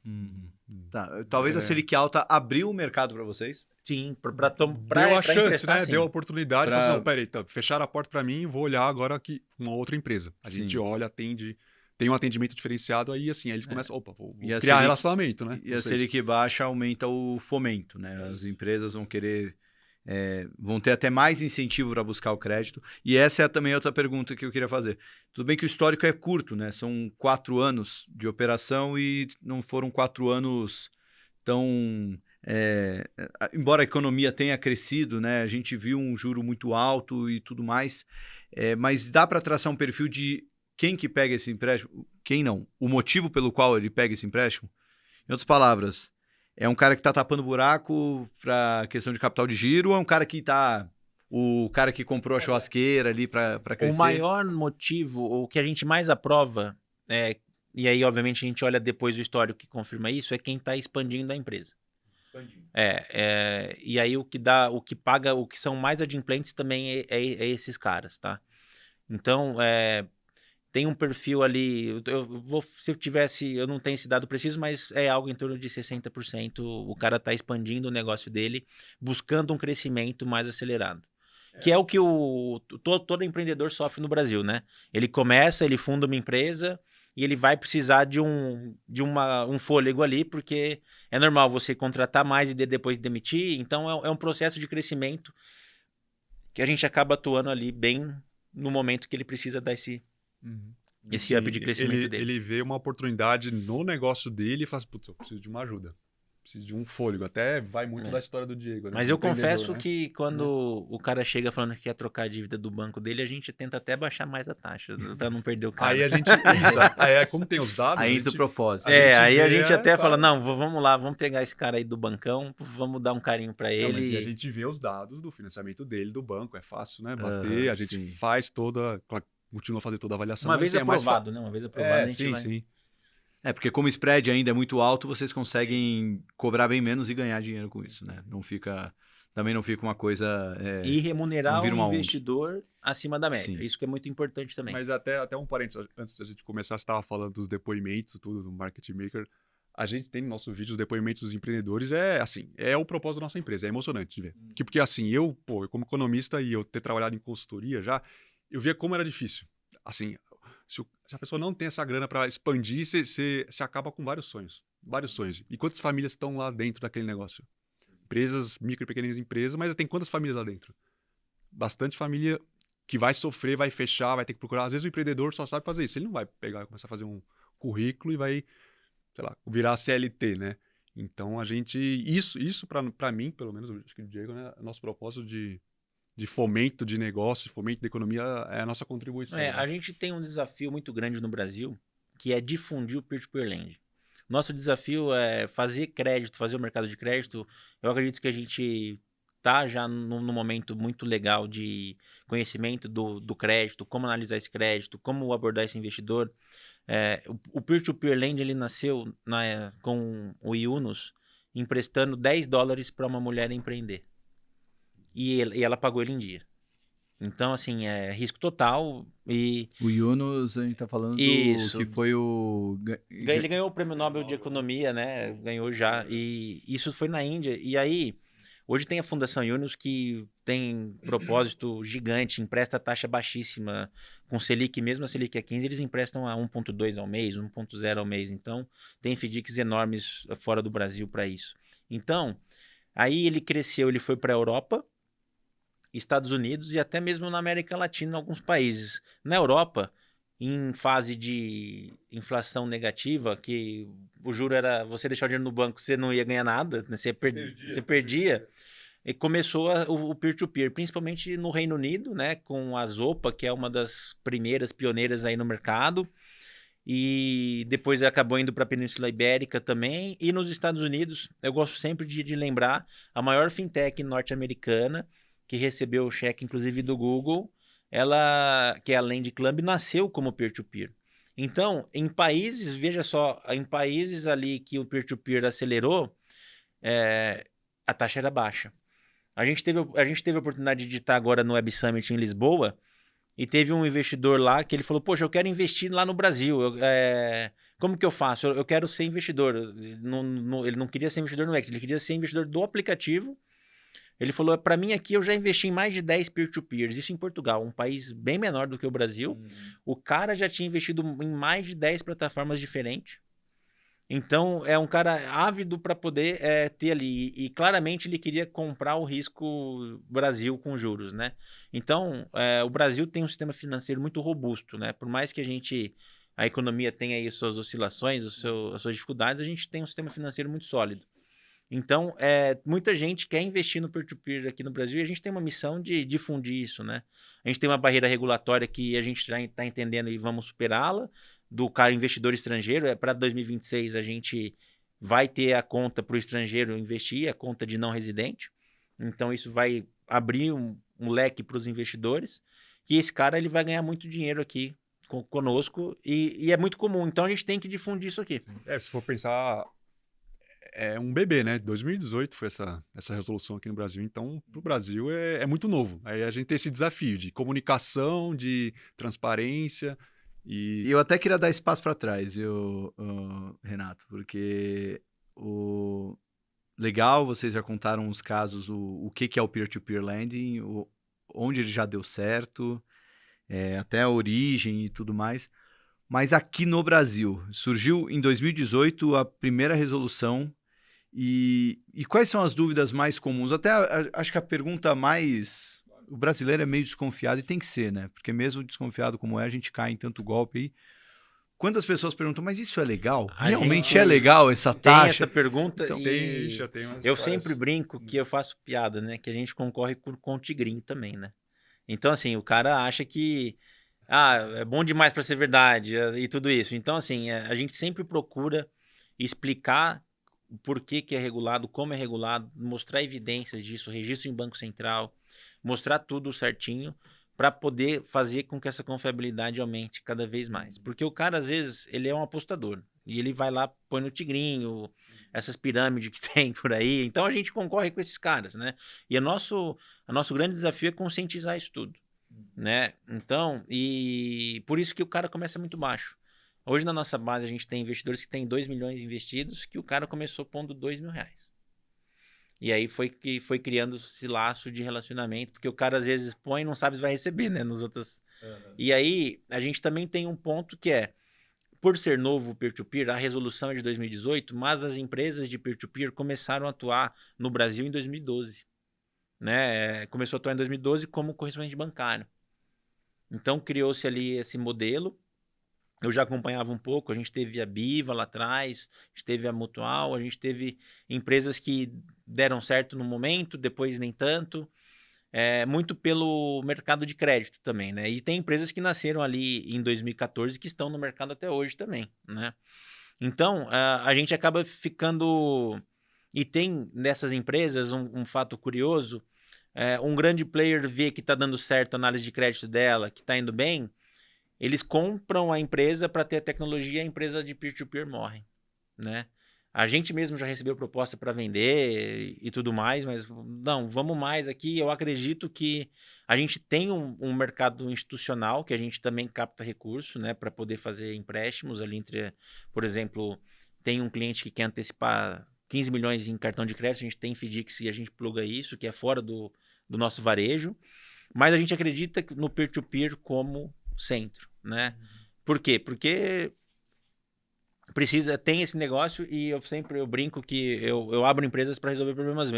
Tá, talvez a Selic alta abriu o mercado para vocês? Sim, Deu a chance, né? Sim. Deu a oportunidade. Falou assim, não, peraí, então, fecharam a porta para mim, vou olhar agora aqui uma outra empresa. A gente olha, atende, tem um atendimento diferenciado, aí assim, aí eles começam, opa, vou criar relacionamento, né? E a Selic baixa aumenta o fomento, né? As empresas vão querer... vão ter até mais incentivo para buscar o crédito. E essa é também outra pergunta que eu queria fazer. Tudo bem que o histórico é curto, né? São 4 anos de operação e não foram 4 anos tão... embora a economia tenha crescido, né? A gente viu um juro muito alto e tudo mais, mas dá para traçar um perfil de quem que pega esse empréstimo? Quem não? O motivo pelo qual ele pega esse empréstimo? Em outras palavras... É um cara que tá tapando buraco para questão de capital de giro ou é um cara que tá... O cara que comprou a churrasqueira ali para crescer? O maior motivo, o que a gente mais aprova, e aí obviamente a gente olha depois o histórico que confirma isso, é quem está expandindo a empresa. E aí o que paga, o que são mais adimplentes também é esses caras, tá? Então, tem um perfil ali, eu não tenho esse dado preciso, mas é algo em torno de 60%. O cara está expandindo o negócio dele, buscando um crescimento mais acelerado. Que é o que todo empreendedor sofre no Brasil, né? Ele começa, ele funda uma empresa e ele vai precisar de um fôlego ali, porque é normal você contratar mais e depois demitir. Então, é um processo de crescimento que a gente acaba atuando ali bem no momento que ele precisa dar esse up de crescimento dele. Ele vê uma oportunidade no negócio dele e fala assim, putz, eu preciso de uma ajuda. Preciso de um fôlego. Até vai muito da história do Diego. Né? Mas eu confesso que quando o cara chega falando que quer trocar a dívida do banco dele, a gente tenta até baixar mais a taxa, para não perder o cara. Aí a gente... como tem os dados... Aí entra o propósito. Aí a gente até fala, não, vamos lá, vamos pegar esse cara aí do bancão, vamos dar um carinho para ele. Mas a gente vê os dados do financiamento dele, do banco. É fácil, né? Bater, a gente faz toda... Continua a fazer toda a avaliação. Uma vez aprovado, né? Uma vez aprovado, a gente vai... Sim. Porque como o spread ainda é muito alto, vocês conseguem cobrar bem menos e ganhar dinheiro com isso, né? Também não fica uma coisa... e remunerar o investidor acima da média. Sim. Isso que é muito importante também. Mas até um parênteses, antes da gente começar, você estava falando dos depoimentos, tudo, do Market Maker. A gente tem no nosso vídeo os depoimentos dos empreendedores, é o propósito da nossa empresa, é emocionante de ver. Porque assim, eu como economista e eu ter trabalhado em consultoria já, eu via como era difícil. Assim, se a pessoa não tem essa grana para expandir, você acaba com vários sonhos. Vários sonhos. E quantas famílias estão lá dentro daquele negócio? Empresas, micro e pequenas empresas, mas tem quantas famílias lá dentro? Bastante família que vai sofrer, vai fechar, vai ter que procurar. Às vezes o empreendedor só sabe fazer isso. Ele não vai pegar e começar a fazer um currículo e vai, sei lá, virar CLT, né? Então a gente... Isso para mim, pelo menos, acho que o Diego, né? Nosso propósito de fomento de negócio, de fomento da economia, é a nossa contribuição. Né? A gente tem um desafio muito grande no Brasil, que é difundir o peer-to-peer lending. Nosso desafio é fazer crédito, fazer o mercado de crédito. Eu acredito que a gente está já num momento muito legal de conhecimento do crédito, como analisar esse crédito, como abordar esse investidor. O peer-to-peer lending ele nasceu com o Yunus emprestando $10 para uma mulher empreender. E ela pagou ele em dia. Então, assim, é risco total e O Yunus, a gente tá falando do isso. que foi o... Ele ganhou o Prêmio Nobel de Economia, né? Ganhou já. E isso foi na Índia. E aí, hoje tem a Fundação Yunus que tem propósito gigante, empresta taxa baixíssima. Com Selic, mesmo a Selic é 15, eles emprestam a 1,2 ao mês, 1,0 ao mês. Então, tem FDICs enormes fora do Brasil para isso. Então, aí ele cresceu, ele foi para a Europa, Estados Unidos e até mesmo na América Latina, em alguns países. Na Europa, em fase de inflação negativa, que o juro era você deixar o dinheiro no banco, você não ia ganhar nada, né? Você perdia. E começou o peer-to-peer, principalmente no Reino Unido, né, com a Zopa, que é uma das primeiras pioneiras aí no mercado, e depois acabou indo para a Península Ibérica também, e nos Estados Unidos, eu gosto sempre de lembrar, a maior fintech norte-americana, que recebeu o cheque, inclusive, do Google, ela, que é a Lend Club, nasceu como peer-to-peer. Então, em países, veja só, em países ali que o peer-to-peer acelerou, a taxa era baixa. A gente teve a oportunidade de estar agora no Web Summit em Lisboa, e teve um investidor lá que ele falou, poxa, eu quero investir lá no Brasil, como que eu faço? Eu quero ser investidor. Ele não queria ser investidor no X, ele queria ser investidor do aplicativo. Ele falou, para mim aqui eu já investi em mais de 10 peer-to-peers, isso em Portugal, um país bem menor do que o Brasil. O cara já tinha investido em mais de 10 plataformas diferentes. Então, é um cara ávido para poder ter ali. E claramente ele queria comprar o risco Brasil com juros, né? Então, o Brasil tem um sistema financeiro muito robusto, né? Por mais que a economia tenha aí suas oscilações, as suas dificuldades, a gente tem um sistema financeiro muito sólido. Então, muita gente quer investir no peer-to-peer aqui no Brasil e a gente tem uma missão de difundir isso, né? A gente tem uma barreira regulatória que a gente já está entendendo e vamos superá-la, do cara investidor estrangeiro. Para 2026 a gente vai ter a conta para o estrangeiro investir, a conta de não residente. Então, isso vai abrir um leque para os investidores e esse cara ele vai ganhar muito dinheiro aqui conosco e é muito comum. Então, a gente tem que difundir isso aqui. Se for pensar... É um bebê, né? 2018 foi essa resolução aqui no Brasil. Então, para o Brasil é muito novo. Aí a gente tem esse desafio de comunicação, de transparência e... Eu até queria dar espaço para trás, Renato, porque legal, vocês já contaram os casos, o que é o peer-to-peer lending, onde ele já deu certo, até a origem e tudo mais. Mas aqui no Brasil, surgiu em 2018 a primeira resolução. E quais são as dúvidas mais comuns? Até acho que a pergunta mais... O brasileiro é meio desconfiado e tem que ser, né? Porque mesmo desconfiado como a gente cai em tanto golpe aí. Quantas pessoas perguntam, mas isso é legal? Realmente é legal essa taxa? Tem essa pergunta então, eu sempre brinco que eu faço piada, né? Que a gente concorre com o Tigrinho também, né? Então, assim, o cara acha que é bom demais para ser verdade e tudo isso. Então, assim, a gente sempre procura explicar por que é regulado, como é regulado, mostrar evidências disso, registro em Banco Central, mostrar tudo certinho para poder fazer com que essa confiabilidade aumente cada vez mais. Porque o cara, às vezes, ele é um apostador e ele vai lá, põe no Tigrinho, essas pirâmides que tem por aí. Então, a gente concorre com esses caras, né? E o nosso grande desafio é conscientizar isso tudo, né? Então, e por isso que o cara começa muito baixo. Hoje na nossa base a gente tem investidores que têm 2 milhões investidos, que o cara começou pondo R$2.000. E aí foi criando esse laço de relacionamento, porque o cara às vezes põe e não sabe se vai receber, né, nos outros. E aí a gente também tem um ponto que por ser novo o peer-to-peer, a resolução é de 2018, mas as empresas de peer-to-peer começaram a atuar no Brasil em 2012. Né? Começou a atuar em 2012 como correspondente bancário. Então criou-se ali esse modelo. Eu já acompanhava um pouco, a gente teve a Biva lá atrás, a gente teve a Mutual, a gente teve empresas que deram certo no momento, depois nem tanto, muito pelo mercado de crédito também, né? E tem empresas que nasceram ali em 2014 que estão no mercado até hoje também, né? Então, a gente acaba ficando... E tem nessas empresas um fato curioso, um grande player vê que está dando certo a análise de crédito dela, que está indo bem, eles compram a empresa para ter a tecnologia e a empresa de peer-to-peer morre, né? A gente mesmo já recebeu proposta para vender e tudo mais, mas não, vamos mais aqui. Eu acredito que a gente tem um mercado institucional que a gente também capta recurso, né, para poder fazer empréstimos ali entre, por exemplo, tem um cliente que quer antecipar 15 milhões em cartão de crédito, a gente tem FDIC e a gente pluga isso, que é fora do nosso varejo, mas a gente acredita no peer-to-peer como centro, né? Por quê? Porque tem esse negócio e eu brinco que eu abro empresas para resolver problemas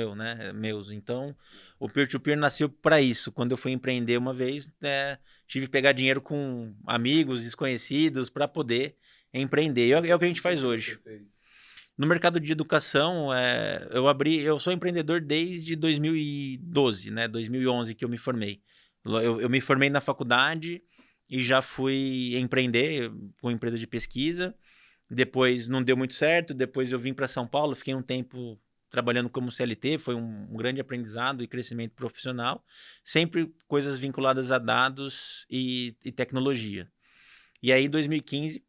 meus. Então, o peer-to-peer nasceu para isso. Quando eu fui empreender uma vez, tive que pegar dinheiro com amigos, desconhecidos, para poder empreender. É o que a gente faz hoje. No mercado de educação, eu sou empreendedor desde 2012, né? 2011 que eu me formei. Eu me formei na faculdade e já fui empreender com empresa de pesquisa. Depois não deu muito certo, depois eu vim para São Paulo, fiquei um tempo trabalhando como CLT, foi um grande aprendizado e crescimento profissional, sempre coisas vinculadas a dados e tecnologia. E aí, em 2015,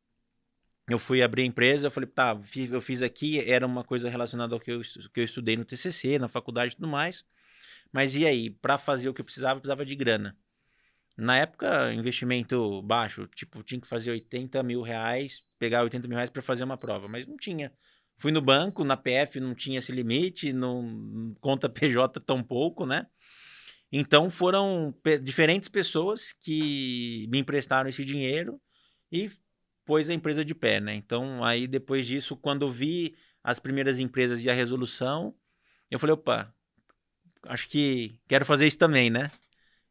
eu fui abrir a empresa, eu falei, tá, eu fiz aqui, era uma coisa relacionada ao que eu estudei no TCC, na faculdade e tudo mais, mas e aí, para fazer o que eu precisava de grana. Na época, investimento baixo, tipo, tinha que fazer 80 mil reais, pegar 80 mil reais para fazer uma prova, mas não tinha. Fui no banco, na PF não tinha esse limite, conta PJ tão pouco, né? Então foram diferentes pessoas que me emprestaram esse dinheiro e pôs a empresa de pé, né? Então aí depois disso, quando eu vi as primeiras empresas e a resolução, eu falei, opa, acho que quero fazer isso também, né?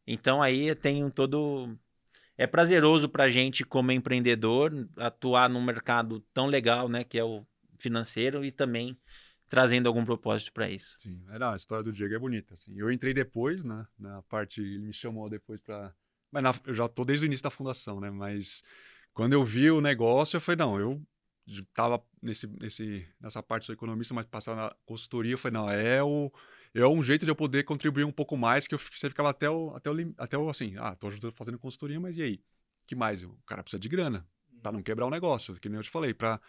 Então aí tem todo... É prazeroso pra gente como empreendedor atuar num mercado tão legal, né? Que é o financeiro e também trazendo algum propósito para isso. Sim, a história do Diego é bonita, assim. Eu entrei depois, né? Na parte, ele me chamou depois para... Mas eu já tô desde o início da fundação, né? Mas quando eu vi o negócio, eu falei, não, eu tava nessa parte, sou economista, mas passar na consultoria, eu falei, não, é um jeito de eu poder contribuir um pouco mais, que você ficava até o assim, tô ajudando fazendo consultoria, mas e aí? Que mais? O cara precisa de grana, para não quebrar o negócio, que nem eu te falei, para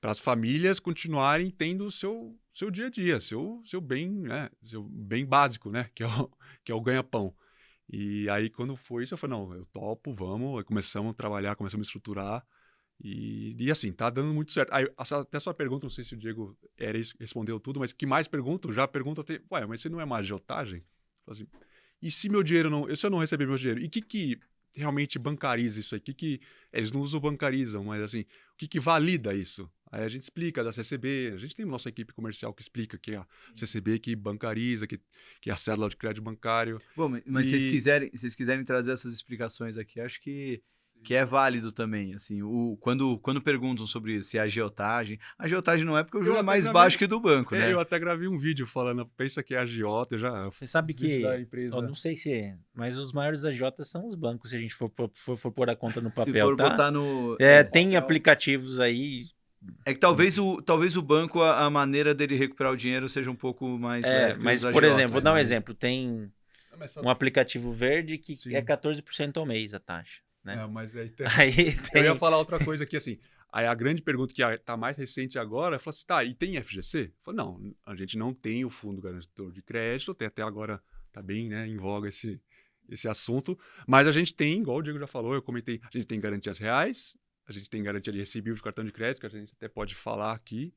as famílias continuarem tendo o seu dia a dia, seu bem, né? Seu bem básico, né? Que é o ganha-pão. E aí, quando foi isso, eu falei, não, eu topo, vamos. Aí começamos a trabalhar, começamos a estruturar. E assim, tá dando muito certo. Aí, até a sua pergunta, não sei se o Diego era isso, respondeu tudo, mas que mais pergunto? Já pergunta até, ué, mas isso não é uma agiotagem? Assim, e se meu dinheiro não... Se eu não receber meu dinheiro? E o que realmente bancariza isso aí? Eles não usam bancarizam, mas assim, o que valida isso? Aí a gente explica da CCB, a gente tem nossa equipe comercial que explica que é a CCB que bancariza, que é a cédula de crédito bancário. Bom, mas se vocês quiserem trazer essas explicações aqui, acho que é válido também, assim, quando perguntam sobre se é agiotagem não é porque o juro é mais baixo que do banco, né? Eu até gravei um vídeo falando, pensa que é agiota, Você sabe que, não sei se é, mas os maiores agiotas são os bancos, se a gente for pôr a conta no papel, se for tá? botar no... Tem aplicativos aí... É que talvez o banco, a maneira dele recuperar o dinheiro seja um pouco mais leve que mas, os por agiotas, exemplo, vou dar um exemplo, tem um Não, aplicativo verde que Sim. é 14% ao mês a taxa. Né? Mas aí tem... Eu ia falar outra coisa aqui, assim, aí a grande pergunta que tá mais recente agora, é falar assim, tá, e tem FGC? Eu falei, não, a gente não tem o fundo garantidor de crédito, até agora tá bem, né, em voga esse assunto, mas a gente tem, igual o Diego já falou, eu comentei, a gente tem garantias reais, a gente tem garantia de recebível de cartão de crédito, que a gente até pode falar aqui,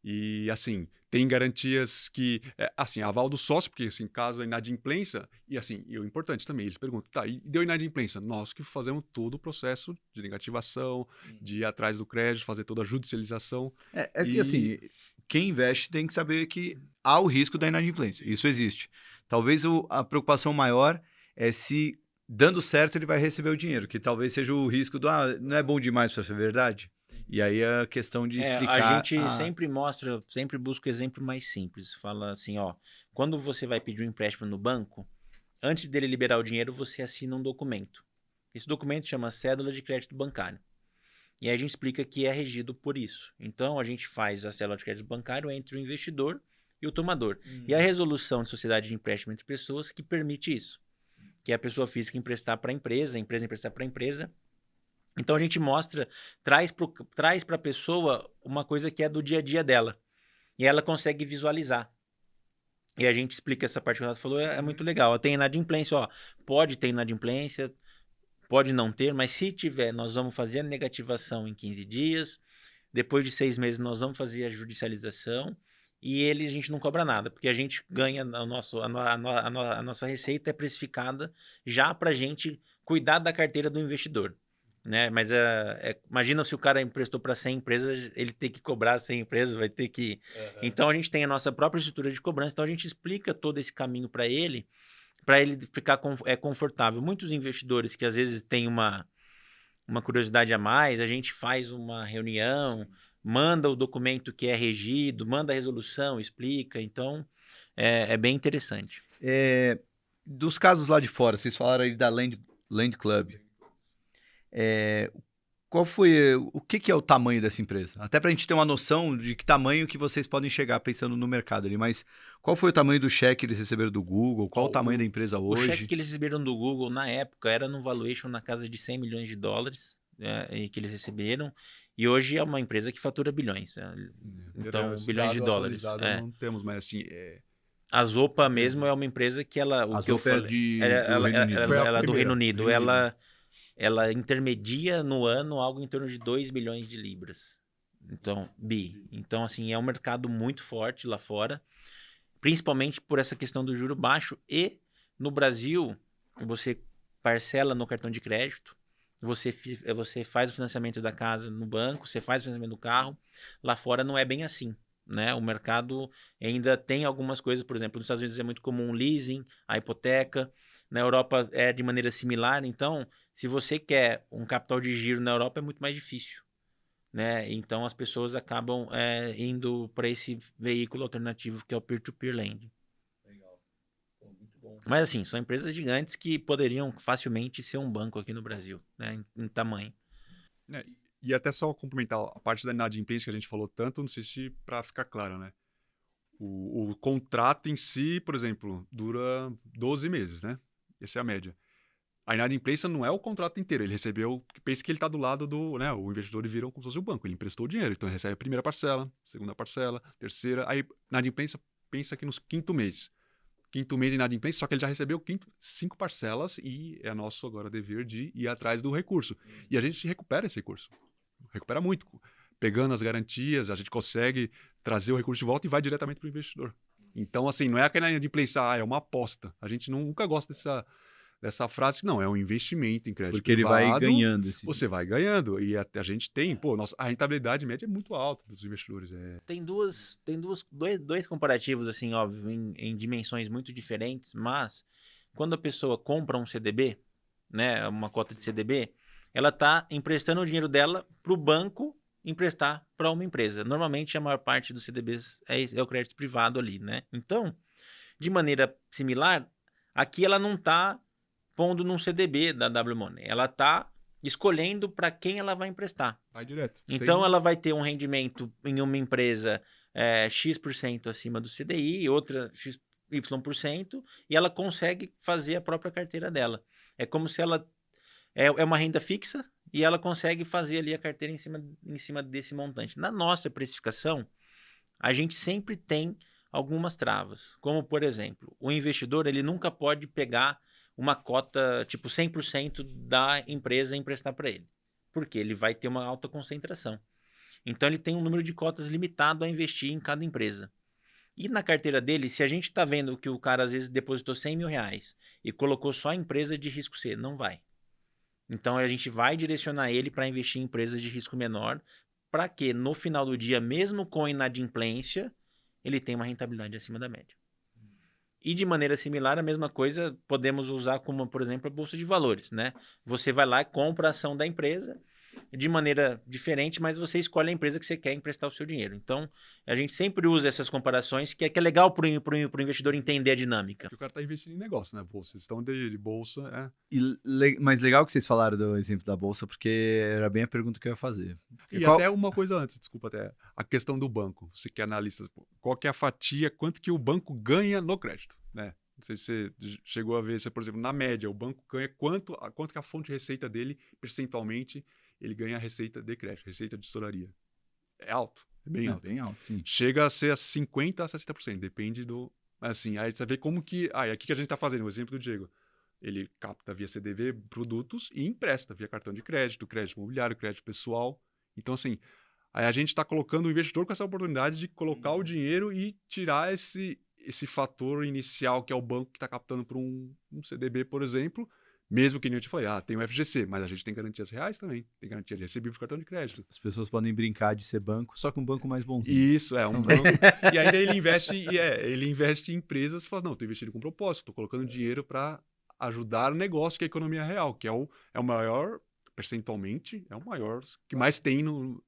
e assim, tem garantias que, assim, aval do sócio, porque assim, caso a inadimplência, e assim, e o importante também, eles perguntam, tá, e deu inadimplência? Nós que fazemos todo o processo de negativação, de ir atrás do crédito, fazer toda a judicialização. Que assim, quem investe tem que saber que há o risco da inadimplência, isso existe. Talvez a preocupação maior é se, dando certo, ele vai receber o dinheiro, que talvez seja o risco do, não é bom demais para ser verdade? E aí a questão de explicar... A gente sempre busca o exemplo mais simples. Fala assim, ó, quando você vai pedir um empréstimo no banco, antes dele liberar o dinheiro, você assina um documento. Esse documento chama Cédula de Crédito Bancário. E aí a gente explica que é regido por isso. Então, a gente faz a cédula de crédito bancário entre o investidor e o tomador. E a resolução de sociedade de empréstimo entre pessoas que permite isso. Que é a pessoa física emprestar para a empresa emprestar para a empresa. Então a gente mostra, traz para a pessoa uma coisa que é do dia a dia dela. e ela consegue visualizar. E a gente explica essa parte que o Renato falou, é muito legal. Tem inadimplência, ó, pode ter inadimplência, pode não ter, mas se tiver, nós vamos fazer a negativação em 15 dias, depois de 6 meses nós vamos fazer a judicialização, e a gente não cobra nada, porque a gente ganha a nossa receita é precificada já para a gente cuidar da carteira do investidor. Né? Mas imagina se o cara emprestou para 100 empresas, ele tem que cobrar 100 empresas, vai ter que... Então a gente tem a nossa própria estrutura de cobrança, então a gente explica todo esse caminho para ele ficar confortável. Muitos investidores que às vezes têm uma curiosidade a mais, a gente faz uma reunião, manda o documento que é regido, manda a resolução, explica, então é bem interessante. Dos casos lá de fora, vocês falaram aí da Land Club. O que é o tamanho dessa empresa? Até para a gente ter uma noção de que tamanho que vocês podem chegar pensando no mercado ali, mas qual foi o tamanho do cheque que eles receberam do Google? Qual o tamanho da empresa hoje? O cheque que eles receberam do Google na época era no valuation na casa de 100 milhões de dólares que eles receberam, e hoje é uma empresa que fatura bilhões. Então, bilhões de dólares. Não temos, mas assim... A Zopa mesmo é uma empresa que ela... A Zopa é do Reino Unido. Ela intermedia no ano algo em torno de 2 bilhões de libras. Então, Então, assim, é um mercado muito forte lá fora, principalmente por essa questão do juro baixo. E no Brasil, você parcela no cartão de crédito, você faz o financiamento da casa no banco, você faz o financiamento do carro. Lá fora não é bem assim. Né? O mercado ainda tem algumas coisas, por exemplo, nos Estados Unidos é muito comum o leasing, a hipoteca. Na Europa é de maneira similar, então, se você quer um capital de giro na Europa é muito mais difícil, né? Então as pessoas acabam indo para esse veículo alternativo que é o peer-to-peer lending. Legal. Pô, muito bom. Mas assim, são empresas gigantes que poderiam facilmente ser um banco aqui no Brasil, né? Em tamanho. E até só complementar a parte da inadimplência que a gente falou tanto, não sei se para ficar claro, né? O contrato em si, por exemplo, dura 12 meses, né? Essa é a média. A inadimplência não é o contrato inteiro. Ele recebeu, pensa que ele está do lado do, né? O investidor vira como se fosse o banco. Ele emprestou o dinheiro, então ele recebe a primeira parcela, segunda parcela, terceira. Aí, inadimplência, pensa que nos quinto mês. Quinto mês de inadimplência, só que ele já recebeu 5 parcelas e é nosso agora dever de ir atrás do recurso. E a gente recupera esse recurso. Recupera muito. Pegando as garantias, a gente consegue trazer o recurso de volta e vai diretamente para o investidor. Então, assim, não é aquela inadimplência, é uma aposta. A gente nunca gosta dessa frase, não, é um investimento em crédito porque privado. Ele vai ganhando. Você vai ganhando. E a gente tem, a rentabilidade média é muito alta dos investidores. Tem dois comparativos, assim, óbvio, em dimensões muito diferentes, mas quando a pessoa compra um CDB, né, uma cota de CDB, ela está emprestando o dinheiro dela para o banco emprestar para uma empresa. Normalmente, a maior parte dos CDBs é o crédito privado ali, né? Então, de maneira similar, aqui ela não está pondo num CDB da W Money. Ela está escolhendo para quem ela vai emprestar. Vai direto. Então, ela vai ter um rendimento em uma empresa X% acima do CDI, outra Y%, e ela consegue fazer a própria carteira dela. É como se ela... É uma renda fixa e ela consegue fazer ali a carteira em cima desse montante. Na nossa precificação, a gente sempre tem algumas travas. Como, por exemplo, o investidor ele nunca pode pegar uma cota, tipo 100% da empresa e emprestar para ele. Porque ele vai ter uma alta concentração. Então, ele tem um número de cotas limitado a investir em cada empresa. E na carteira dele, se a gente está vendo que o cara às vezes depositou 100 mil reais e colocou só a empresa de risco C, não vai. Então, a gente vai direcionar ele para investir em empresas de risco menor, para que no final do dia, mesmo com inadimplência, ele tenha uma rentabilidade acima da média. E de maneira similar, a mesma coisa podemos usar como, por exemplo, a Bolsa de Valores, né? Você vai lá e compra a ação da empresa de maneira diferente, mas você escolhe a empresa que você quer emprestar o seu dinheiro. Então, a gente sempre usa essas comparações, que é legal para o investidor entender a dinâmica. Porque o cara está investindo em negócio, né? Bolsa, estão de bolsa, Mas legal que vocês falaram do exemplo da Bolsa, porque era bem a pergunta que eu ia fazer. E até uma coisa antes, desculpa, até a questão do banco. Você que é analista, qual que é a fatia, quanto que o banco ganha no crédito, né? Não sei se você chegou a ver, por exemplo, na média, o banco ganha quanto que a fonte de receita dele, percentualmente, ele ganha a receita de crédito, receita de tesouraria. É alto. É bem alto. Bem alto, sim. Chega a ser a 50% a 60%, depende do... Assim, aí você vê como que... Ah, e aqui que a gente está fazendo, o exemplo do Diego. Ele capta via CDV produtos e empresta via cartão de crédito imobiliário, crédito pessoal. Então, assim, aí a gente está colocando o investidor com essa oportunidade de colocar o dinheiro e tirar esse fator inicial, que é o banco que está captando para um CDB, por exemplo, mesmo que nem eu te falei, tem o FGC, mas a gente tem garantias reais também, tem garantia de recebível de cartão de crédito. As pessoas podem brincar de ser banco, só que um banco mais bonzinho. Isso, um banco. E ainda ele investe em empresas e fala, não, estou investindo com propósito, estou colocando dinheiro para ajudar o negócio, que é a economia real, que é o maior, percentualmente, é o maior que mais tem no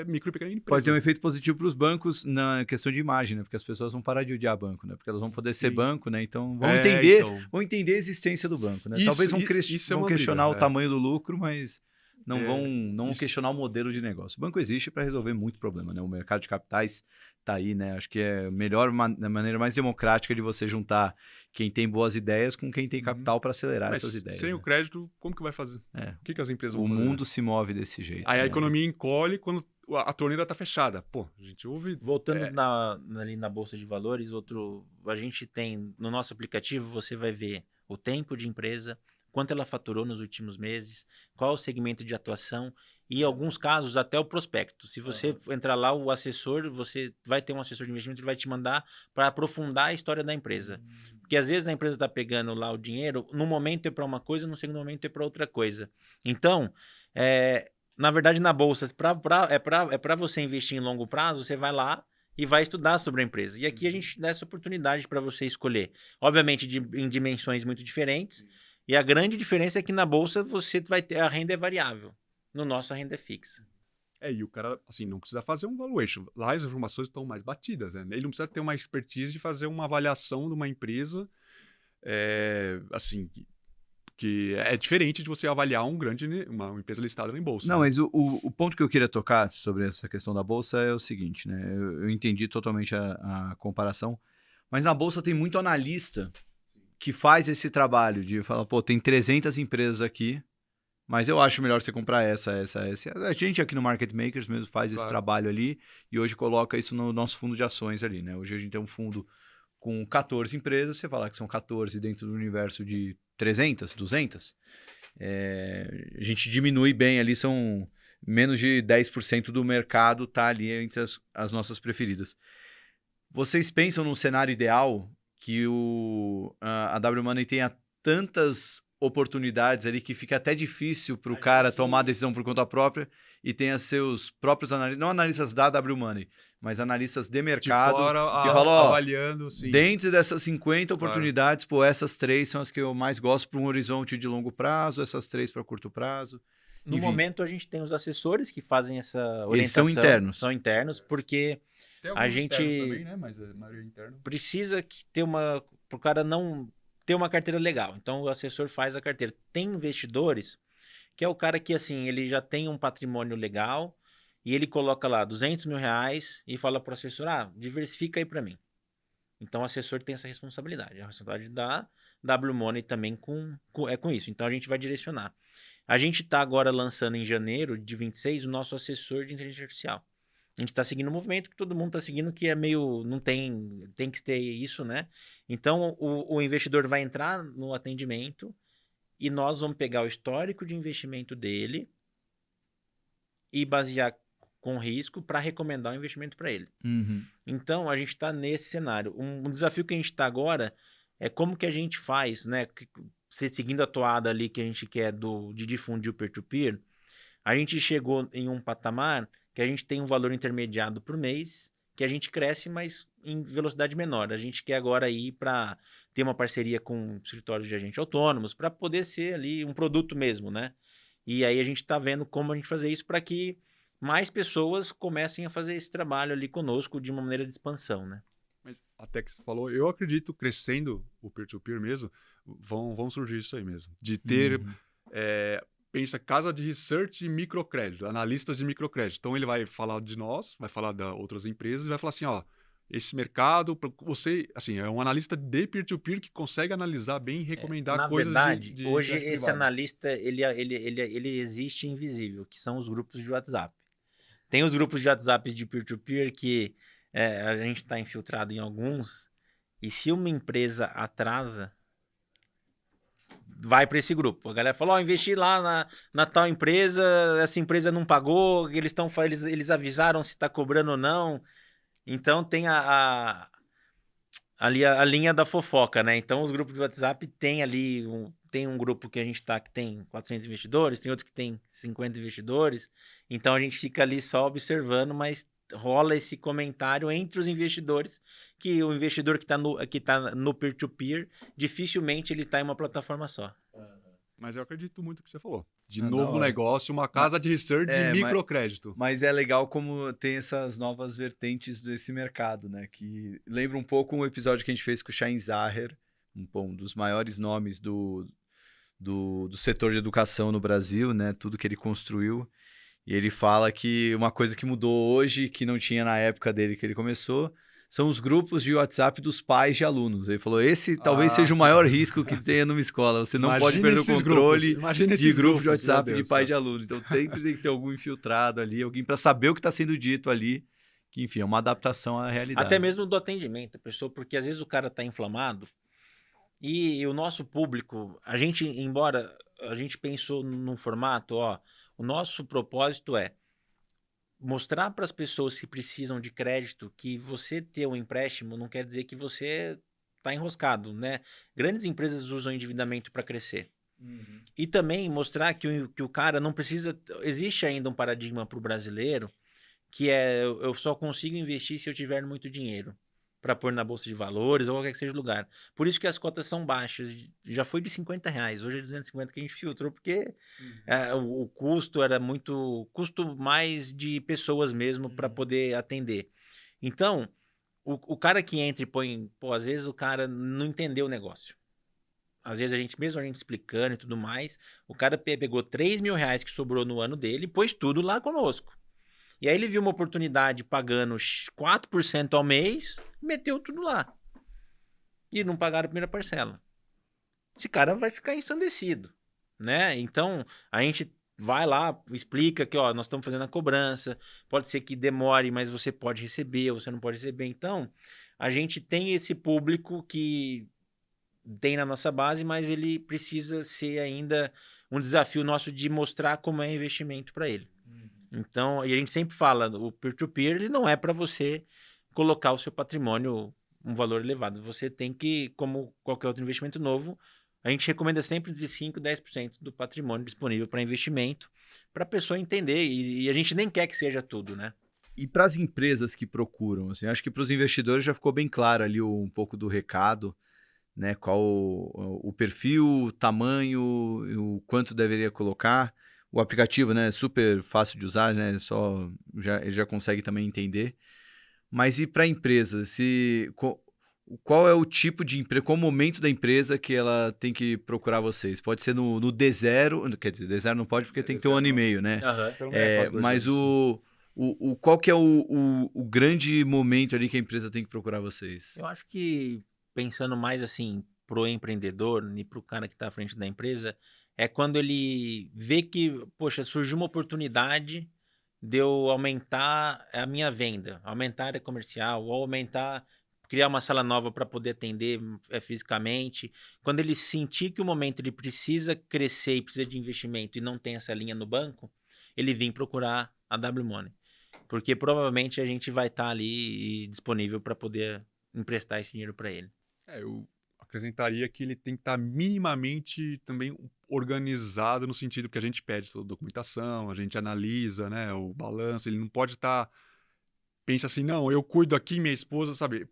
micro e pequena empresa. Pode ter um efeito positivo para os bancos na questão de imagem, né? Porque as pessoas vão parar de odiar banco, né? Porque elas vão poder ser banco, né? Então vão entender a existência do banco, né? Talvez vão questionar o tamanho do lucro, mas não vão questionar o modelo de negócio. O banco existe para resolver muito problema, né? O mercado de capitais está aí, né? Acho que é a maneira mais democrática de você juntar quem tem boas ideias com quem tem capital para acelerar essas ideias. Sem o crédito, como que vai fazer? O que as empresas vão fazer? O mundo se move desse jeito. Aí a economia encolhe quando a torneira está fechada. Pô, a gente ouve... Voltando ali na Bolsa de Valores, a gente tem, no nosso aplicativo, você vai ver o tempo de empresa, quanto ela faturou nos últimos meses, qual o segmento de atuação e, em alguns casos, até o prospecto. Se você entrar lá, o assessor, você vai ter um assessor de investimento, ele vai te mandar para aprofundar a história da empresa. Porque, às vezes, a empresa está pegando lá o dinheiro, num momento é para uma coisa, no segundo momento é para outra coisa. Então, na verdade, na Bolsa, para você investir em longo prazo, você vai lá e vai estudar sobre a empresa. E aqui a gente dá essa oportunidade para você escolher. Obviamente, em dimensões muito diferentes. E a grande diferença é que na Bolsa você vai ter a renda é variável. No nosso, a renda é fixa. E o cara, assim, não precisa fazer um valuation. Lá as informações estão mais batidas, né? Ele não precisa ter uma expertise de fazer uma avaliação de uma empresa, assim, que é diferente de você avaliar uma empresa listada em Bolsa. Não, mas o ponto que eu queria tocar sobre essa questão da Bolsa é o seguinte, né? Eu entendi totalmente a comparação, mas na Bolsa tem muito analista que faz esse trabalho de falar, pô, tem 300 empresas aqui, mas eu acho melhor você comprar essa. A gente aqui no Market Makers mesmo faz esse trabalho ali e hoje coloca isso no nosso fundo de ações ali, né? Hoje a gente tem um fundo com 14 empresas, você fala que são 14 dentro do universo de 300, 200, a gente diminui bem ali, são menos de 10% do mercado tá ali entre as nossas preferidas. Vocês pensam num cenário ideal que a W-Money tenha tantas oportunidades ali que fica até difícil para o cara tomar a decisão por conta própria e tenha seus próprios analistas, não analistas da W-Money, mas analistas de mercado, que falam, avaliando, sim. Dentro dessas 50 oportunidades, pô, essas 3 são as que eu mais gosto para um horizonte de longo prazo, essas 3 para curto prazo. No momento, a gente tem os assessores que fazem essa orientação. Eles são internos. São internos, porque a gente também, né? Mas a maioria é interno. Precisa ter para o cara não ter uma carteira legal. Então, o assessor faz a carteira. Tem investidores que é o cara que, assim, ele já tem um patrimônio legal e ele coloca lá R$200 mil e fala para o assessor, diversifica aí para mim. Então, o assessor tem essa responsabilidade. A responsabilidade da W-Money também com isso. Então, a gente vai direcionar. A gente está agora lançando em janeiro de 26 o nosso assessor de inteligência artificial. A gente está seguindo um movimento que todo mundo está seguindo, que é meio... não tem que ter isso, né? Então, o investidor vai entrar no atendimento e nós vamos pegar o histórico de investimento dele e basear com risco para recomendar o investimento para ele. Uhum. Então, a gente está nesse cenário. Um desafio que a gente está agora é como que a gente faz, né? Seguindo a toada ali que a gente quer de difundir o peer-to-peer, a gente chegou em um patamar que a gente tem um valor intermediado por mês, que a gente cresce, mas em velocidade menor. A gente quer agora ir para ter uma parceria com escritórios de agentes autônomos, para poder ser ali um produto mesmo, né? E aí a gente está vendo como a gente fazer isso para que mais pessoas comecem a fazer esse trabalho ali conosco de uma maneira de expansão, né? Mas até que você falou, eu acredito, crescendo o peer-to-peer mesmo, vão surgir isso aí mesmo. De ter, pensa, casa de research e microcrédito, analistas de microcrédito. Então ele vai falar de nós, vai falar de outras empresas e vai falar assim, esse mercado, você, assim, é um analista de peer-to-peer que consegue analisar bem e recomendar coisas de... Na verdade, hoje esse analista, ele existe invisível, que são os grupos de WhatsApp. Tem os grupos de WhatsApp de peer-to-peer que a gente está infiltrado em alguns, e se uma empresa atrasa, vai para esse grupo. A galera falou, investi lá na tal empresa, essa empresa não pagou, eles avisaram se está cobrando ou não. Então tem ali a linha da fofoca, né? Então os grupos de WhatsApp tem ali, tem um grupo que a gente tá que tem 400 investidores, tem outro que tem 50 investidores. Então a gente fica ali só observando, mas rola esse comentário entre os investidores, que o investidor que tá no peer-to-peer, dificilmente ele tá em uma plataforma só. Mas eu acredito muito no que você falou. De Da novo hora. negócio, uma casa de research de microcrédito. Mas é legal como tem essas novas vertentes desse mercado, né? Que lembra um pouco um episódio que a gente fez com o Shane Zaher, um dos maiores nomes do setor de educação no Brasil, né? Tudo que ele construiu. E ele fala que uma coisa que mudou hoje, que não tinha na época dele que ele começou, são os grupos de WhatsApp dos pais de alunos. Ele falou, esse talvez seja o maior risco que tenha numa escola. Você não pode perder o controle de grupos de WhatsApp de pais de alunos. Então sempre tem que ter algum infiltrado ali, alguém para saber o que está sendo dito ali, que enfim, é uma adaptação à realidade. Até mesmo do atendimento, pessoa, porque às vezes o cara está inflamado e o nosso público, embora a gente pensou num formato, o nosso propósito é mostrar para as pessoas que precisam de crédito que você ter um empréstimo não quer dizer que você está enroscado, né? Grandes empresas usam endividamento para crescer. E também mostrar que o cara não precisa... Existe ainda um paradigma para o brasileiro que eu só consigo investir se eu tiver muito dinheiro para pôr na bolsa de valores ou qualquer que seja o lugar. Por isso que as cotas são baixas. Já foi de R$50, hoje é 250 que a gente filtrou, porque o custo era custo mais de pessoas mesmo para poder atender. Então, o cara que entra e põe, às vezes o cara não entendeu o negócio. Às vezes mesmo a gente explicando e tudo mais, o cara pegou R$3.000 que sobrou no ano dele e pôs tudo lá conosco. E aí ele viu uma oportunidade pagando 4% ao mês, meteu tudo lá. E não pagaram a primeira parcela. Esse cara vai ficar ensandecido, né? Então, a gente vai lá, explica que, nós estamos fazendo a cobrança, pode ser que demore, mas você pode receber, ou você não pode receber. Então, a gente tem esse público que tem na nossa base, mas ele precisa ser ainda um desafio nosso de mostrar como é investimento para ele. Então, e a gente sempre fala, o peer-to-peer ele não é para você colocar o seu patrimônio um valor elevado. Você tem que, como qualquer outro investimento novo, a gente recomenda sempre de 5% a 10% do patrimônio disponível para investimento, para a pessoa entender, e a gente nem quer que seja tudo, né? E para as empresas que procuram, assim, acho que para os investidores já ficou bem claro ali um pouco do recado, né? Qual o perfil, o tamanho, o quanto deveria colocar. O aplicativo, né, é super fácil de usar, né, ele já consegue também entender. Mas e para a empresa? Qual é o tipo de empresa, qual o momento da empresa que ela tem que procurar vocês? Pode ser no D0, quer dizer, D0 não pode porque tem que ter 1 ano e meio, né? Mas qual que é o grande momento ali que a empresa tem que procurar vocês? Eu acho que, pensando mais assim, pro empreendedor e pro cara que está à frente da empresa, é quando ele vê que, poxa, surgiu uma oportunidade de eu aumentar a minha venda, aumentar a área comercial, ou criar uma sala nova para poder atender fisicamente. Quando ele sentir que o momento ele precisa crescer e precisa de investimento e não tem essa linha no banco, ele vem procurar a W-Money. Porque provavelmente a gente vai estar ali disponível para poder emprestar esse dinheiro para ele. Eu acrescentaria que ele tem que estar minimamente também organizado no sentido que a gente pede toda a documentação, a gente analisa, né, o balanço, ele não pode estar... Pensa assim, não, eu cuido aqui, minha esposa, sabe?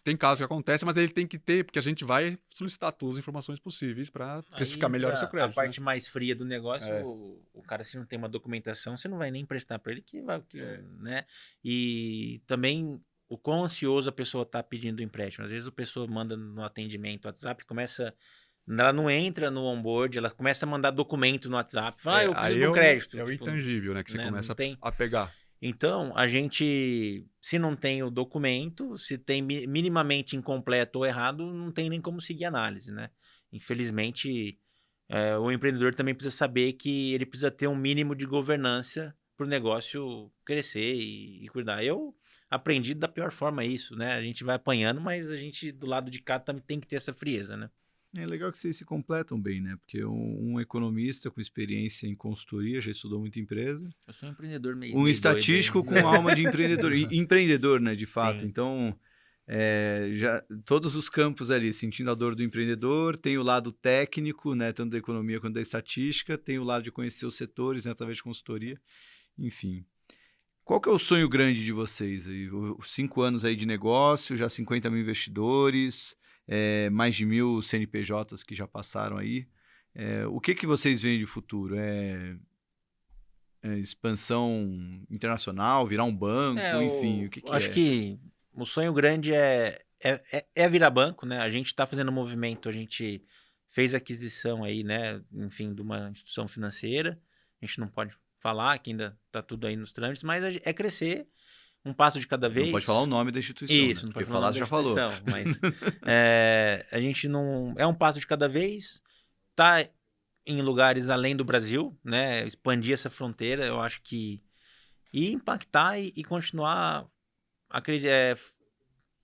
Tem casos que acontecem, mas ele tem que ter, porque a gente vai solicitar todas as informações possíveis para precificar melhor o seu crédito. A parte mais fria do negócio, o cara, se não tem uma documentação, você não vai nem emprestar para ele, né? E também o quão ansioso a pessoa está pedindo o empréstimo. Às vezes a pessoa manda no atendimento WhatsApp, ela não entra no onboard, ela começa a mandar documento no WhatsApp, fala, eu preciso de um crédito. É o intangível, né, que você começa a pegar. Então, a gente, se não tem o documento, se tem minimamente incompleto ou errado, não tem nem como seguir a análise, né? Infelizmente, o empreendedor também precisa saber que ele precisa ter um mínimo de governança para o negócio crescer e cuidar. Eu aprendi da pior forma isso, né? A gente vai apanhando, mas a gente do lado de cá também tem que ter essa frieza, né? É legal que vocês se completam bem, né? Porque um economista com experiência em consultoria, já estudou muita empresa. Eu sou um empreendedor meio Um doido, estatístico hein? com alma de empreendedor. Empreendedor, né? De fato. Sim. Então, já todos os campos ali, sentindo a dor do empreendedor, tem o lado técnico, né? Tanto da economia quanto da estatística, tem o lado de conhecer os setores, né, através de consultoria. Enfim. Qual que é o sonho grande de vocês? Aí? Os 5 anos aí de negócio, já 50 mil investidores, mais de 1.000 CNPJs que já passaram aí. O que vocês veem de futuro? Expansão internacional, virar um banco, enfim, o que acho é? que o sonho grande é virar banco, né? A gente está fazendo um movimento, a gente fez aquisição aí, né? Enfim, de uma instituição financeira. A gente não pode falar que ainda está tudo aí nos trâmites, mas é crescer um passo de cada vez. Não pode falar o nome da instituição, Isso, né? não Porque pode falar o nome já da falou. instituição, mas a gente não... É um passo de cada vez, tá em lugares além do Brasil, né? Expandir essa fronteira, eu acho que... E impactar e continuar...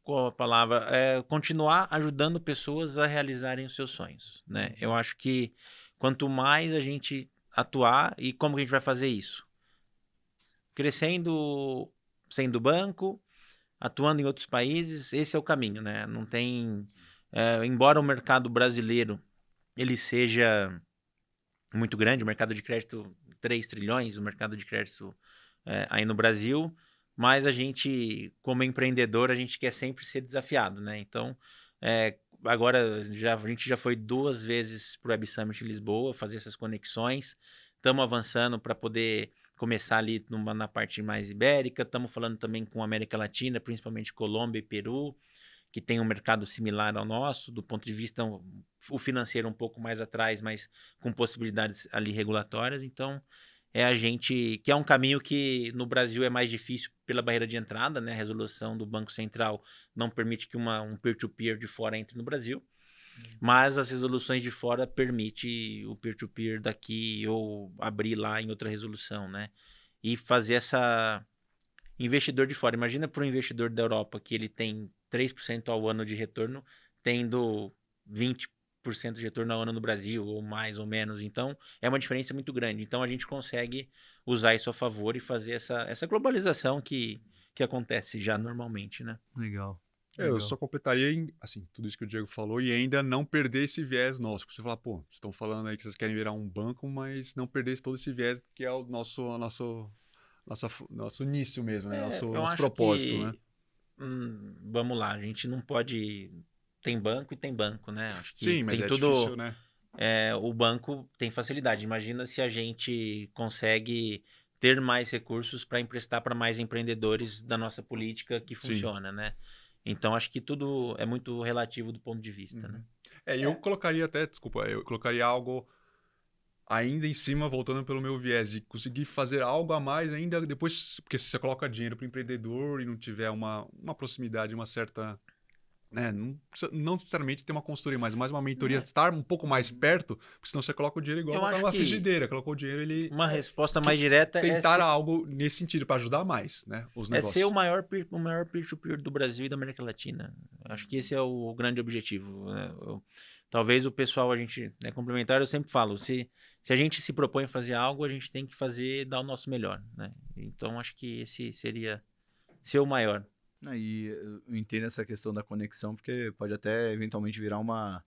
Qual a palavra? Continuar ajudando pessoas a realizarem os seus sonhos, né? Eu acho que quanto mais a gente atuar, e como que a gente vai fazer isso? Crescendo, sendo banco, atuando em outros países, esse é o caminho, né? Não tem... embora o mercado brasileiro ele seja muito grande, o mercado de crédito 3 trilhões, o mercado de crédito aí no Brasil, mas a gente, como empreendedor, a gente quer sempre ser desafiado, né? Então, agora a gente já foi 2 vezes para o Web Summit em Lisboa, fazer essas conexões, estamos avançando para poder começar ali na parte mais ibérica, estamos falando também com a América Latina, principalmente Colômbia e Peru, que tem um mercado similar ao nosso, do ponto de vista o financeiro um pouco mais atrás, mas com possibilidades ali regulatórias. Então, a gente que é um caminho que no Brasil é mais difícil pela barreira de entrada, né? A resolução do Banco Central não permite que um peer-to-peer de fora entre no Brasil, mas as resoluções de fora permite o peer-to-peer daqui ou abrir lá em outra resolução, né? E fazer essa investidor de fora. Imagina para um investidor da Europa que ele tem 3% ao ano de retorno, tendo 20% de retorno ao ano no Brasil, ou mais ou menos. Então, é uma diferença muito grande. Então, a gente consegue usar isso a favor e fazer essa globalização que acontece já normalmente, né? Legal. Eu só completaria assim, tudo isso que o Diego falou e ainda não perder esse viés nosso. Você falar, pô, vocês estão falando aí que vocês querem virar um banco, mas não perder todo esse viés que é o nosso início mesmo, né? Nosso acho propósito, que, né? Vamos lá, a gente não pode... Tem banco e tem banco, né? Acho que Sim, mas tem é tudo... difícil, né? O banco tem facilidade. Imagina se a gente consegue ter mais recursos para emprestar para mais empreendedores da nossa política que funciona, né? Então, acho que tudo é muito relativo do ponto de vista, né? Eu colocaria até, desculpa, eu colocaria algo ainda em cima, voltando pelo meu viés, de conseguir fazer algo a mais ainda depois, porque se você coloca dinheiro para o empreendedor e não tiver uma proximidade, uma certa... Né, não necessariamente ter uma consultoria, mas mais uma mentoria, estar um pouco mais perto, porque senão você coloca o dinheiro igual Eu colocar acho numa que frigideira, colocou o dinheiro, ele... uma resposta mais direta tentar algo nesse sentido, para ajudar mais, né, os negócios. ser o maior peer-to-peer do Brasil e da América Latina. Acho que esse é o grande objetivo, né? Talvez o pessoal, a gente, né, complementar, eu sempre falo, se a gente se propõe a fazer algo, a gente tem que dar o nosso melhor, né? Então, acho que esse seria ser o maior. Aí eu entendo essa questão da conexão, porque pode até eventualmente virar como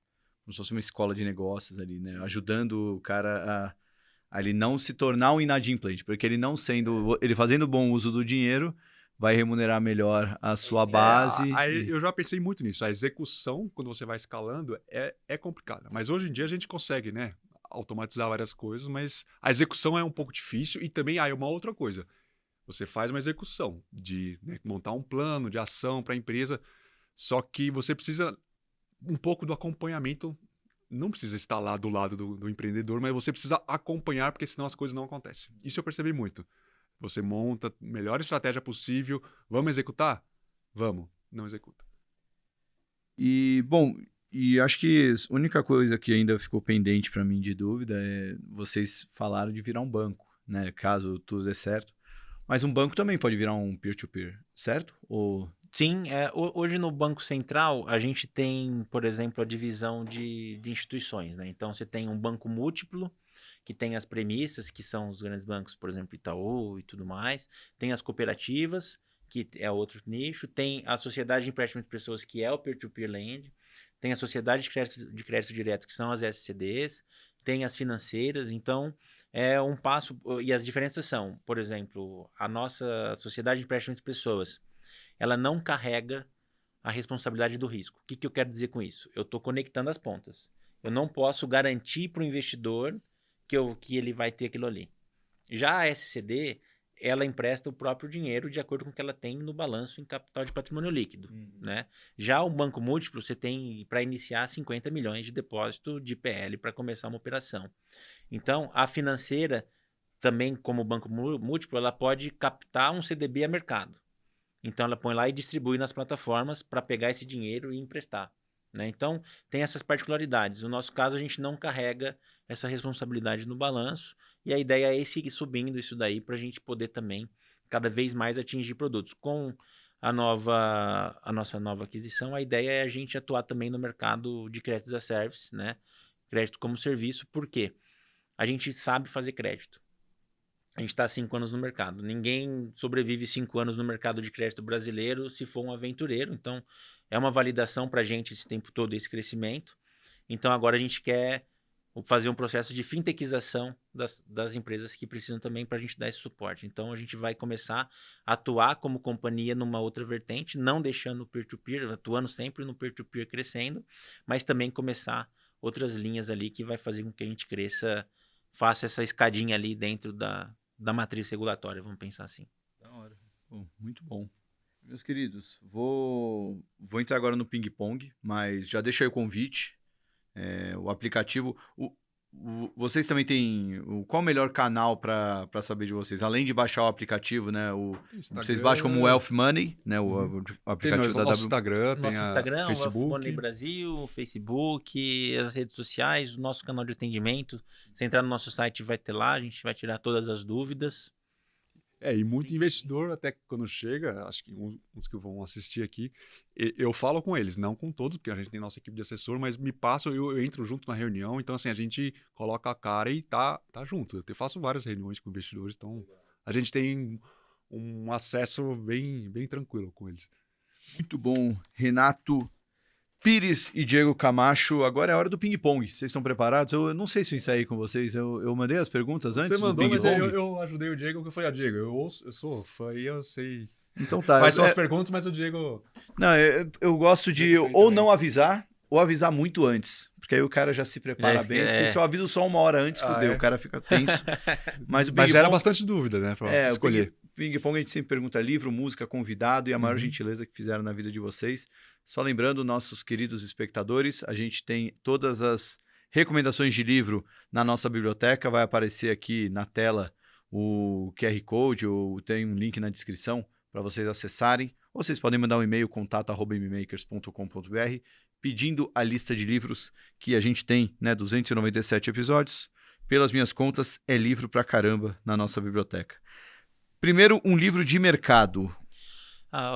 se fosse uma escola de negócios ali, né? Ajudando o cara a ele não se tornar um inadimplente, porque ele fazendo bom uso do dinheiro, vai remunerar melhor a sua base. Eu já pensei muito nisso. A execução, quando você vai escalando, é complicada. Mas hoje em dia a gente consegue, né, automatizar várias coisas, mas a execução é um pouco difícil. E também há uma outra coisa. Você faz uma execução de, né, montar um plano de ação para a empresa, só que você precisa um pouco do acompanhamento. Não precisa estar lá do lado do empreendedor, mas você precisa acompanhar, porque senão as coisas não acontecem. Isso eu percebi muito. Você monta a melhor estratégia possível. Vamos executar? Vamos. Não executa. Bom, acho que a única coisa que ainda ficou pendente para mim de dúvida é vocês falaram de virar um banco, né? Caso tudo dê certo. Mas um banco também pode virar um peer-to-peer, certo? Ou... Sim, hoje no Banco Central a gente tem, por exemplo, a divisão de instituições, né? Então você tem um banco múltiplo, que tem as premissas, que são os grandes bancos, por exemplo, Itaú e tudo mais. Tem as cooperativas, que é outro nicho. Tem a sociedade de empréstimo de pessoas, que é o peer-to-peer lending. Tem a sociedade de crédito direto, que são as SCDs. Tem as financeiras. Então, é um passo... E as diferenças são, por exemplo, a nossa sociedade de empréstimo de pessoas, ela não carrega a responsabilidade do risco. O que eu quero dizer com isso? Eu estou conectando as pontas. Eu não posso garantir para o investidor que ele vai ter aquilo ali. Já a SCD, ela empresta o próprio dinheiro de acordo com o que ela tem no balanço em capital de patrimônio líquido. Né? Já o banco múltiplo, você tem para iniciar 50 milhões de depósito de PL para começar uma operação. Então, a financeira, também como banco múltiplo, ela pode captar um CDB a mercado. Então, ela põe lá e distribui nas plataformas para pegar esse dinheiro e emprestar. Né? Então, tem essas particularidades. No nosso caso, a gente não carrega essa responsabilidade no balanço e a ideia é seguir subindo isso daí para a gente poder também cada vez mais atingir produtos. Com a nossa nova aquisição, a ideia é a gente atuar também no mercado de créditos a service, né? Crédito como serviço, por quê? A gente sabe fazer crédito. A gente está há 5 anos no mercado. Ninguém sobrevive 5 anos no mercado de crédito brasileiro se for um aventureiro. Então, é uma validação para a gente esse tempo todo, esse crescimento. Então, agora a gente quer fazer um processo de fintechização das empresas que precisam também para a gente dar esse suporte. Então, a gente vai começar a atuar como companhia numa outra vertente, não deixando o peer-to-peer, atuando sempre no peer-to-peer crescendo, mas também começar outras linhas ali que vai fazer com que a gente cresça, faça essa escadinha ali dentro da matriz regulatória, vamos pensar assim. Da hora. Bom, muito bom. Meus queridos, vou entrar agora no ping-pong, mas já deixa aí o convite, o aplicativo. Vocês também têm... Qual o melhor canal para saber de vocês? Além de baixar o aplicativo, né? Vocês baixam como o Wealth Money, né? O aplicativo da nosso Instagram, nosso Instagram, Facebook. o Wealth Money Brasil, Facebook, as redes sociais, o nosso canal de atendimento. Se entrar no nosso site vai ter lá, a gente vai tirar todas as dúvidas. E muito investidor, até quando chega, acho que uns que vão assistir aqui, eu falo com eles, não com todos, porque a gente tem nossa equipe de assessor, mas me passam, eu entro junto na reunião, então assim, a gente coloca a cara e tá junto. Eu faço várias reuniões com investidores, então a gente tem um acesso bem tranquilo com eles. Muito bom. Renato Pires e Diego Camacho, agora é a hora do ping-pong. Vocês estão preparados? Eu não sei se eu ensaiei com vocês. Eu mandei as perguntas antes Você mandou, do ping-pong? mas eu ajudei o Diego, que eu falei, Diego, eu sou fã e eu sei. Então tá. Quais são as perguntas, mas o Diego... Não, eu gosto de ou não avisar, ou avisar muito antes. Porque aí o cara já se prepara bem. Porque se eu aviso só 1 hora antes, fudeu, o cara fica tenso. Mas gera bastante dúvida, né? Pra escolher. O ping-pong a gente sempre pergunta livro, música, convidado e a maior gentileza que fizeram na vida de vocês. Só lembrando, nossos queridos espectadores, a gente tem todas as recomendações de livro na nossa biblioteca. Vai aparecer aqui na tela o QR Code ou tem um link na descrição para vocês acessarem. Ou vocês podem mandar um e-mail, contato@mmakers.com.br, pedindo a lista de livros que a gente tem, né, 297 episódios. Pelas minhas contas, é livro pra caramba na nossa biblioteca. Primeiro, um livro de mercado.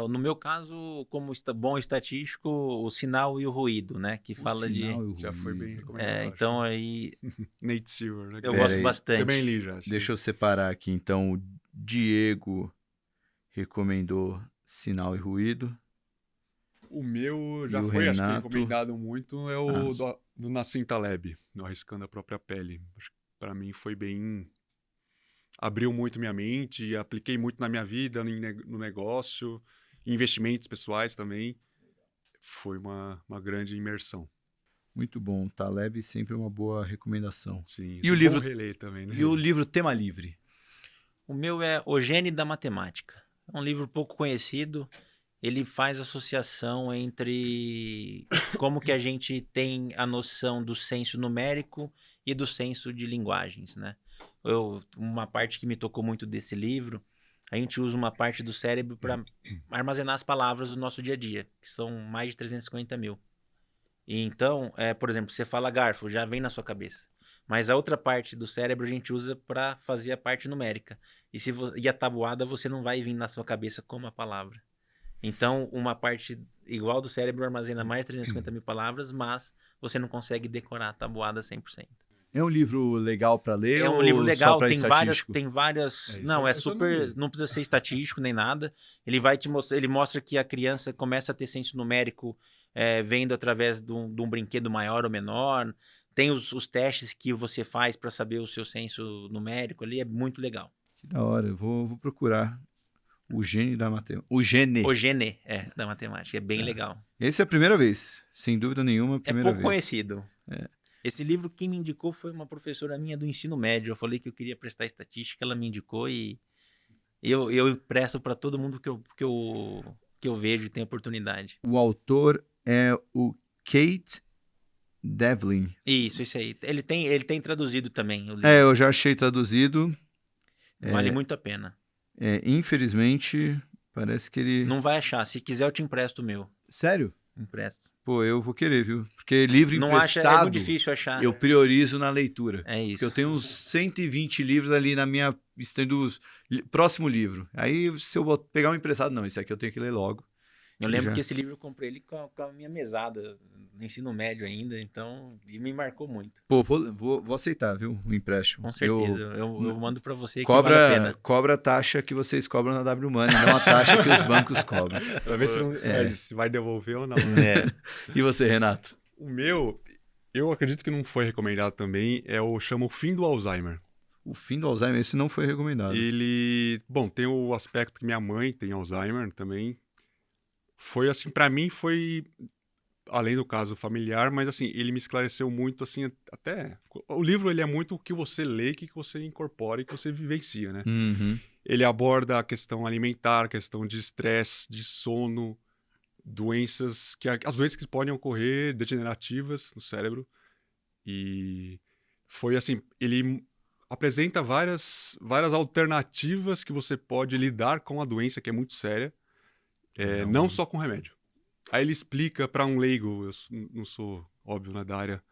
No meu caso, como bom estatístico, o Sinal e o Ruído, né? Que fala de... Já foi bem recomendado. Então aí... Nate Silver, né? Eu gosto bastante. Também li já. Assim. Deixa eu separar aqui, então. O Diego recomendou Sinal e Ruído. O meu já foi, acho que recomendado muito, é o do Nassim Taleb, no Arriscando a Própria Pele. Acho que para mim foi bem... Abriu muito minha mente, apliquei muito na minha vida, no negócio, investimentos pessoais também. Foi uma grande imersão. Muito bom. Taleb sempre uma boa recomendação. Sim, e o livro reler também, né? E o livro Tema Livre? O meu é O Gene da Matemática. É um livro pouco conhecido. Ele faz associação entre como que a gente tem a noção do senso numérico e do senso de linguagens, né? Uma parte que me tocou muito desse livro, a gente usa uma parte do cérebro para armazenar as palavras do nosso dia a dia, que são mais de 350 mil. E então, por exemplo, você fala garfo, já vem na sua cabeça. Mas a outra parte do cérebro a gente usa para fazer a parte numérica. E a tabuada você não vai vir na sua cabeça como a palavra. Então, uma parte igual do cérebro armazena mais de 350 mil palavras, mas você não consegue decorar a tabuada 100%. É um livro legal para ler É um ou livro só legal, pra tem estatístico? várias. isso Não, eu é não super. li. Não precisa ser estatístico nem nada. Ele vai te mostrar, ele mostra que a criança começa a ter senso numérico vendo através de um brinquedo maior ou menor. Tem os testes que você faz para saber o seu senso numérico ali, é muito legal. Que da hora, eu vou procurar. O gene da matemática. O gene. O Gene, da matemática, é bem legal. Essa é a primeira vez, sem dúvida nenhuma, a É primeira pouco vez. conhecido. Esse livro, quem me indicou foi uma professora minha do ensino médio. Eu falei que eu queria prestar estatística, ela me indicou e eu empresto para todo mundo que eu vejo e tem oportunidade. O autor é o Kate Devlin. Isso aí. Ele tem traduzido também o livro. Eu já achei traduzido. Vale muito a pena. Infelizmente, parece que ele... Não vai achar. Se quiser, eu te empresto o meu. Sério? Empresto. Pô, eu vou querer, viu? Porque livro Não acha, emprestado, é muito difícil achar. eu priorizo na leitura. É isso. Porque eu tenho uns 120 livros ali na minha estante do próximo livro. Aí, se eu pegar um emprestado, não, esse aqui eu tenho que ler logo. Eu lembro Já. que esse livro eu comprei ele com a minha mesada, no ensino médio ainda, então, e me marcou muito. Pô, vou aceitar, viu? O empréstimo. Com certeza, eu mando pra você que vale a pena. Cobra a taxa que vocês cobram na W Money, não a taxa que os bancos cobram. Pra ver se vai devolver ou não. E você, Renato? O meu, eu acredito que não foi recomendado também, chama O Fim do Alzheimer. O Fim do Alzheimer, esse não foi recomendado. Bom, tem o aspecto que minha mãe tem Alzheimer também. Foi assim, pra mim foi, além do caso familiar, mas assim, ele me esclareceu muito, assim, até... O livro, ele é muito o que você lê, que você incorpora e que você vivencia, né? Uhum. Ele aborda a questão alimentar, a questão de estresse, de sono, as doenças que podem ocorrer degenerativas no cérebro. E foi assim, ele apresenta várias alternativas que você pode lidar com a doença, que é muito séria, não só com remédio. Aí ele explica para um leigo, eu não sou, óbvio, né, da área,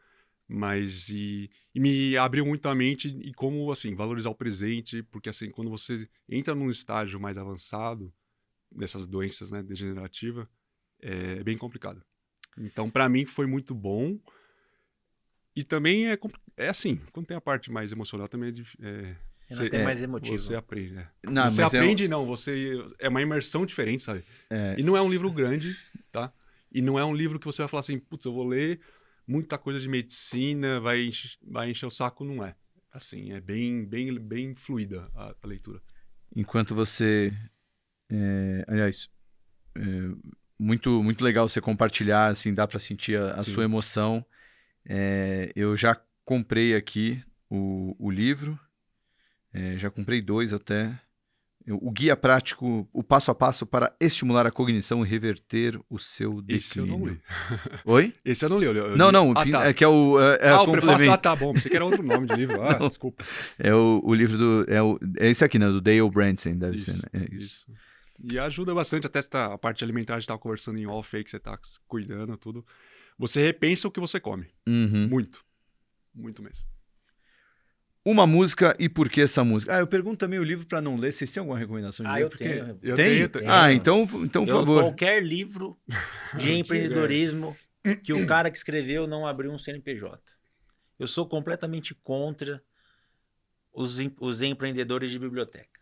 mas e me abriu muito a mente e como, assim, valorizar o presente, porque, assim, quando você entra num estágio mais avançado dessas doenças, né, degenerativas, é bem complicado. Então, para mim, foi muito bom. E também é assim, quando tem a parte mais emocional, também tem mais emotivo. Você aprende, né? Não, você mas aprende, é uma imersão diferente, sabe? E não é um livro grande, tá? E não é um livro que você vai falar assim, putz, eu vou ler muita coisa de medicina, vai encher o saco, não é. Assim, é bem fluida a leitura. Enquanto você... aliás, muito, muito legal você compartilhar, assim, dá para sentir a sua emoção. Eu já comprei aqui o livro, já comprei 2 até. O Guia Prático, o passo a passo para estimular a cognição e reverter o seu declínio. Esse eu não li. Oi? Esse eu não li. Não, tá. é que é o o complemento. prefácio, tá bom. Você quer outro nome de livro. Desculpa. É o livro do... É esse aqui, né? Do Dale Branson, deve ser, né? Isso. E ajuda bastante, até a parte alimentar, a gente estava conversando em off aí, que você está cuidando, tudo. Você repensa o que você come. Uhum. Muito. Muito mesmo. Uma música e por que essa música? Eu pergunto também o livro para não ler. Vocês têm alguma recomendação de livro? Eu tenho. Então por favor. Qualquer livro de empreendedorismo que o cara que escreveu não abriu um CNPJ. Eu sou completamente contra os empreendedores de biblioteca.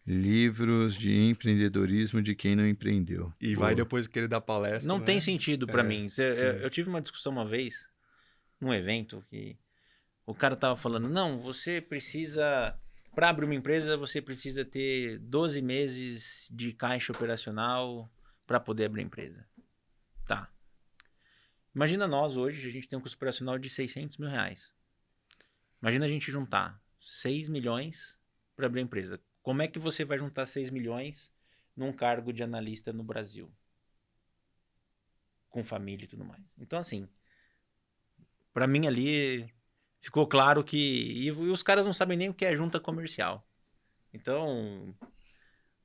Livros de empreendedorismo de quem não empreendeu. E vai depois querer dar palestra. Não tem sentido para mim. Eu tive uma discussão uma vez, num evento, que o cara tava falando, não, você precisa, para abrir uma empresa, você precisa ter 12 meses de caixa operacional para poder abrir a empresa. Tá. Imagina nós hoje, a gente tem um custo operacional de R$600 mil. Imagina a gente juntar 6 milhões para abrir a empresa. Como é que você vai juntar 6 milhões num cargo de analista no Brasil? Com família e tudo mais. Então, assim, para mim ali ficou claro que... E os caras não sabem nem o que é junta comercial. Então,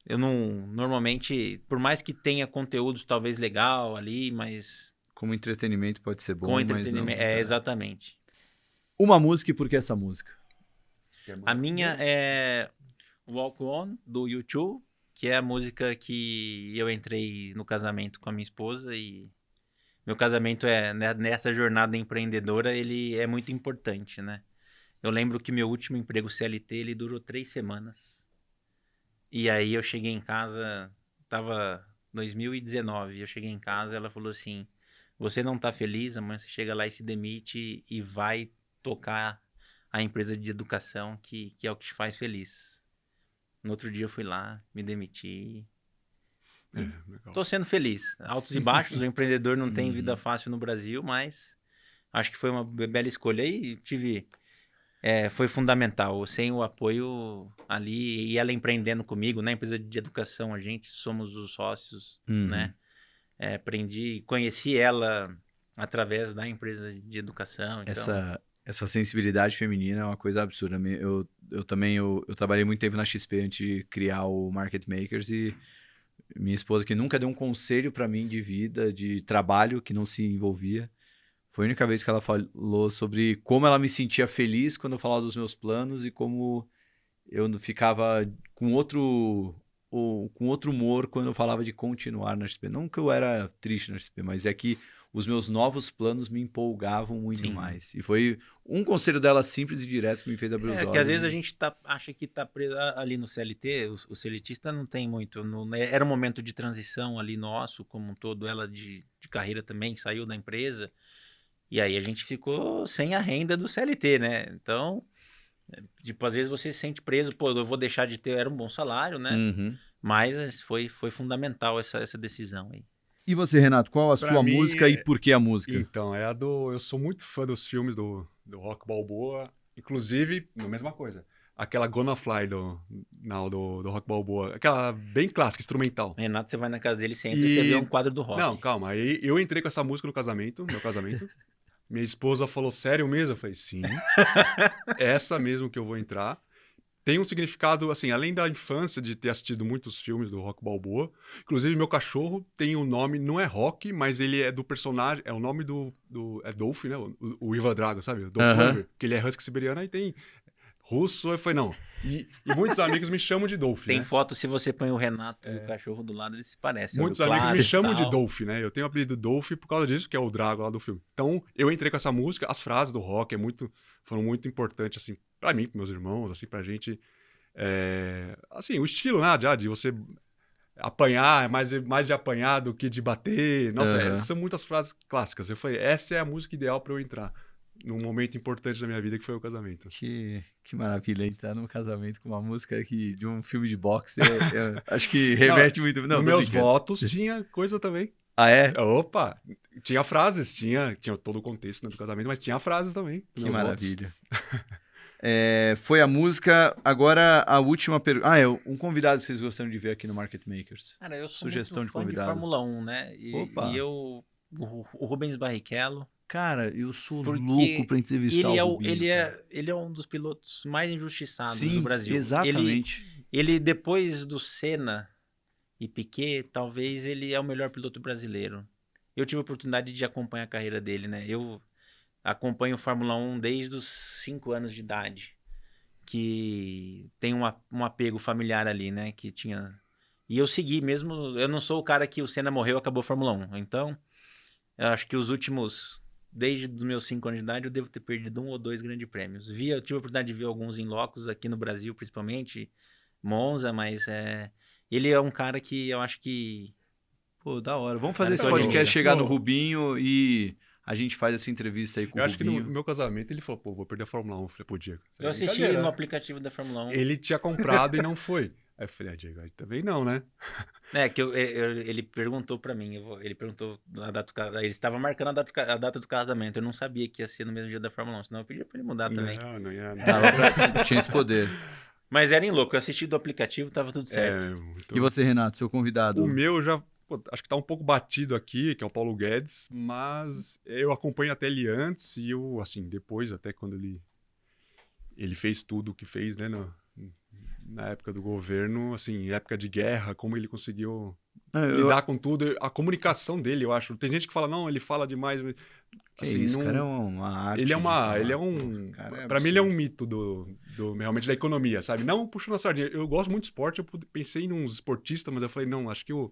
eu não... Normalmente, por mais que tenha conteúdos talvez legal ali, mas... Como entretenimento pode ser bom, Com entretenimento, mas não, exatamente. Uma música e por que essa música? A minha é Walk On, do U2, que é a música que eu entrei no casamento com a minha esposa e meu casamento nessa jornada empreendedora, ele é muito importante, né? Eu lembro que meu último emprego CLT, ele durou 3 semanas. E aí eu cheguei em casa, tava 2019, eu cheguei em casa, ela falou assim, você não tá feliz, amanhã você chega lá e se demite e vai tocar a empresa de educação que é o que te faz feliz. No outro dia eu fui lá, me demiti. Legal. Tô sendo feliz. Altos e baixos, o empreendedor não tem vida fácil no Brasil, mas acho que foi uma bela escolha. E foi fundamental. Sem o apoio ali, e ela empreendendo comigo, na empresa de educação, a gente somos os sócios, né? Conheci ela através da empresa de educação. Então... Essa sensibilidade feminina é uma coisa absurda. Eu também trabalhei muito tempo na XP antes de criar o Market Makers e minha esposa, que nunca deu um conselho para mim de vida, de trabalho, que não se envolvia, foi a única vez que ela falou sobre como ela me sentia feliz quando eu falava dos meus planos e como eu ficava com outro humor quando eu falava de continuar na XP. Não que eu era triste na XP, mas é que os meus novos planos me empolgavam muito mais. E foi um conselho dela simples e direto que me fez abrir os olhos. É que às vezes a gente acha que está preso ali no CLT, o CLTista não tem muito. Era um momento de transição ali nosso, como um todo, ela de carreira também, saiu da empresa. E aí a gente ficou sem a renda do CLT, né? Então, tipo, às vezes você se sente preso, pô, eu vou deixar de ter, era um bom salário, né? Mas foi fundamental essa decisão aí. E você, Renato, qual a sua música e por que a música? Então, eu sou muito fã dos filmes do Rock Balboa, inclusive, a mesma coisa. Aquela Gonna Fly do Rock Balboa, aquela bem clássica, instrumental. Renato, você vai na casa dele, você entra e você vê um quadro do rock. Não, calma, aí eu entrei com essa música no meu casamento. Minha esposa falou, sério mesmo? Eu falei, sim, essa mesmo que eu vou entrar. Tem um significado, assim, além da infância de ter assistido muitos filmes do Rock Balboa. Inclusive, meu cachorro tem um nome, não é Rock, mas ele é do personagem, é o nome é Dolph, né? O Ivan Drago, sabe? Dolph Lundgren, que ele é husky siberiano, aí tem russo, eu falei, não. E muitos amigos me chamam de Dolph, Tem né? foto, se você põe o Renato e o cachorro do lado, eles se parecem. Muitos amigos me chamam de Dolph, né? Eu tenho o apelido Dolph por causa disso, que é o Drago lá do filme. Então, eu entrei com essa música, as frases do rock foram muito importantes, assim, pra mim, pros meus irmãos, assim, pra gente. Assim, o estilo, né? De você apanhar, mais de apanhar do que de bater. Nossa, são muitas frases clássicas. Eu falei, essa é a música ideal pra eu entrar num momento importante da minha vida, que foi o casamento. Que maravilha, entrar num casamento com uma música de um filme de boxe, acho que remete muito... Não, nos meus votos tinha coisa também. Ah, é? Opa! Tinha frases, tinha todo o contexto, né, do casamento, mas tinha frases também. Que maravilha. Foi a música. Agora a última pergunta. Um convidado que vocês gostariam de ver aqui no Market Makers. Cara, eu sou Sugestão muito fã de convidado. de Fórmula 1, né? O Rubens Barrichello. Cara, eu sou louco pra entrevistar o Rubinho. Ele é um dos pilotos mais injustiçados Sim, do Brasil. Exatamente. Ele, depois do Senna e Piquet, talvez ele é o melhor piloto brasileiro. Eu tive a oportunidade de acompanhar a carreira dele, né? Eu acompanho Fórmula 1 desde os 5 anos de idade, que tem um apego familiar ali, né? Que tinha... E eu segui mesmo... Eu não sou o cara que o Senna morreu e acabou a Fórmula 1. Então, eu acho que os últimos... Desde os meus 5 anos de idade, eu devo ter perdido 1 ou 2 grandes prêmios. Eu tive a oportunidade de ver alguns em locos aqui no Brasil, principalmente Monza, mas ele é um cara que eu acho que... Pô, da hora. Vamos fazer esse podcast chegar no Rubinho e a gente faz essa entrevista aí com o Rubinho. Eu acho que no meu casamento ele falou, pô, vou perder a Fórmula 1. Eu falei, pô, Diego. Eu assisti no aplicativo da Fórmula 1. Ele tinha comprado e não foi. Aí eu falei, Diego, também não, né? Ele perguntou pra mim, ele perguntou a data do casamento, ele estava marcando a data do casamento, eu não sabia que ia ser no mesmo dia da Fórmula 1, senão eu pedia pra ele mudar também. Não ia. Tinha esse poder. Mas era em louco, eu assisti do aplicativo, tava tudo certo. E você, Renato, seu convidado? O meu acho que tá um pouco batido aqui, que é o Paulo Guedes, mas eu acompanho até ele antes e assim, depois, até quando ele fez tudo o que fez, né, na época do governo, assim, época de guerra, como ele conseguiu lidar com tudo. A comunicação dele, eu acho. Tem gente que fala, não, ele fala demais. Que Assim, isso, não- cara, é uma arte. Ele é de falar. ele é um, Cara, é para mim ele é um absurdo. mito realmente da economia, sabe? Não puxando a sardinha. Eu gosto muito de esporte, eu pensei em uns esportistas, mas eu falei, não, acho que o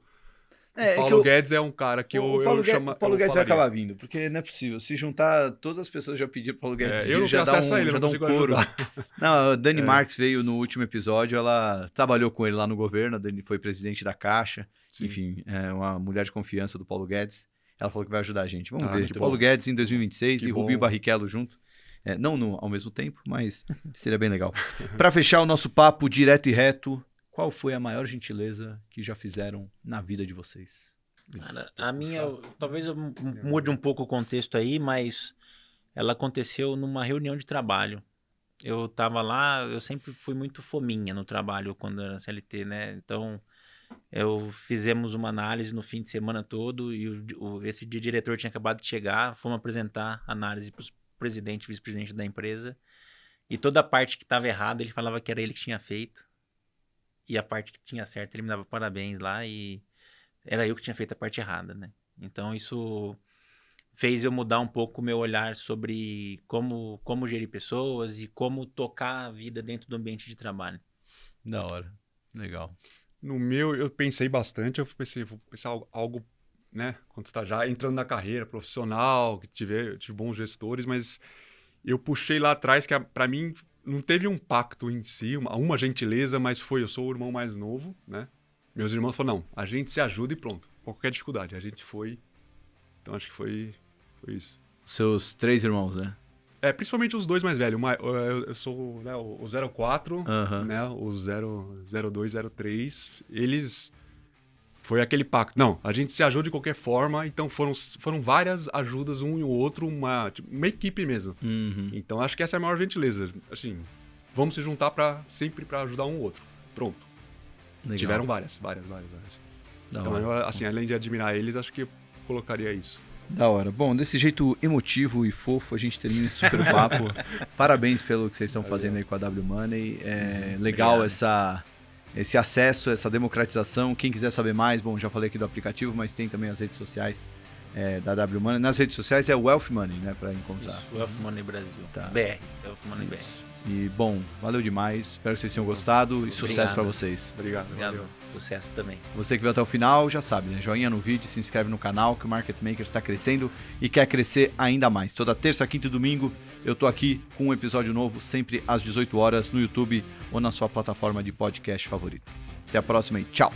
É que Paulo Guedes é um cara que o Paulo, chamo, o Paulo eu Guedes vai falaria. acabar vindo, porque não é possível. Se juntar, todas as pessoas já pediram pro Paulo Guedes vir, Eu não já tenho dá acesso a ele, já não dá um consigo coro. ajudar. Não, a Dani Marques veio no último episódio, ela trabalhou com ele lá no governo, a Dani foi presidente da Caixa, Sim. enfim, é uma mulher de confiança do Paulo Guedes. Ela falou que vai ajudar a gente. Vamos Ah, ver. que Paulo bom. Guedes em 2026 Que e Rubinho bom. Barrichello junto. Não ao mesmo tempo, mas seria bem legal. Para fechar o nosso papo direto e reto, qual foi a maior gentileza que já fizeram na vida de vocês? Cara, talvez eu mude um pouco o contexto aí, mas ela aconteceu numa reunião de trabalho. Eu tava lá, eu sempre fui muito fominha no trabalho quando era CLT, né? Então, fizemos uma análise no fim de semana todo e esse diretor tinha acabado de chegar, fomos apresentar a análise para os presidente e vice-presidente da empresa e toda a parte que estava errada ele falava que era ele que tinha feito e a parte que tinha certo ele me dava parabéns lá e era eu que tinha feito a parte errada, né? Então isso fez eu mudar um pouco o meu olhar sobre como gerir pessoas e como tocar a vida dentro do ambiente de trabalho. Da hora. Legal. No meu, eu pensei bastante, vou pensar algo, né, quando está já entrando na carreira profissional, que tive bons gestores, mas eu puxei lá atrás que para mim não teve um pacto em si, uma gentileza, mas eu sou o irmão mais novo, né? Meus irmãos falaram, não, a gente se ajuda e pronto, qualquer dificuldade, a gente foi, então acho que foi isso. Seus 3 irmãos, né? Principalmente os 2 mais velhos, eu sou, né, o 04, né, o 02, 03, eles... Foi aquele pacto. Não, a gente se ajuda de qualquer forma, então foram várias ajudas um e o outro, uma equipe mesmo. Uhum. Então acho que essa é a maior gentileza. Assim, vamos se juntar sempre para ajudar um ou outro. Pronto. Legal. Tiveram várias. Da Então, hora. assim, além de admirar eles, acho que eu colocaria isso. Da hora. Bom, desse jeito emotivo e fofo, a gente termina esse super papo. Parabéns pelo que vocês estão fazendo aí com a W Money. É legal Obrigado. esse acesso, essa democratização. Quem quiser saber mais, bom, já falei aqui do aplicativo, mas tem também as redes sociais da W Money. Nas redes sociais é Wealth Money, né, para encontrar. Isso, Wealth Money Brasil. Tá. BR, Wealth Money BR. E, bom, valeu demais. Espero que vocês tenham gostado e sucesso para vocês. Obrigado. Obrigado. Sucesso também. Você que veio até o final já sabe, né? Joinha no vídeo, se inscreve no canal que o Market Maker está crescendo e quer crescer ainda mais. Toda terça, quinta e domingo eu tô aqui com um episódio novo, sempre às 18 horas no YouTube ou na sua plataforma de podcast favorita. Até a próxima e tchau!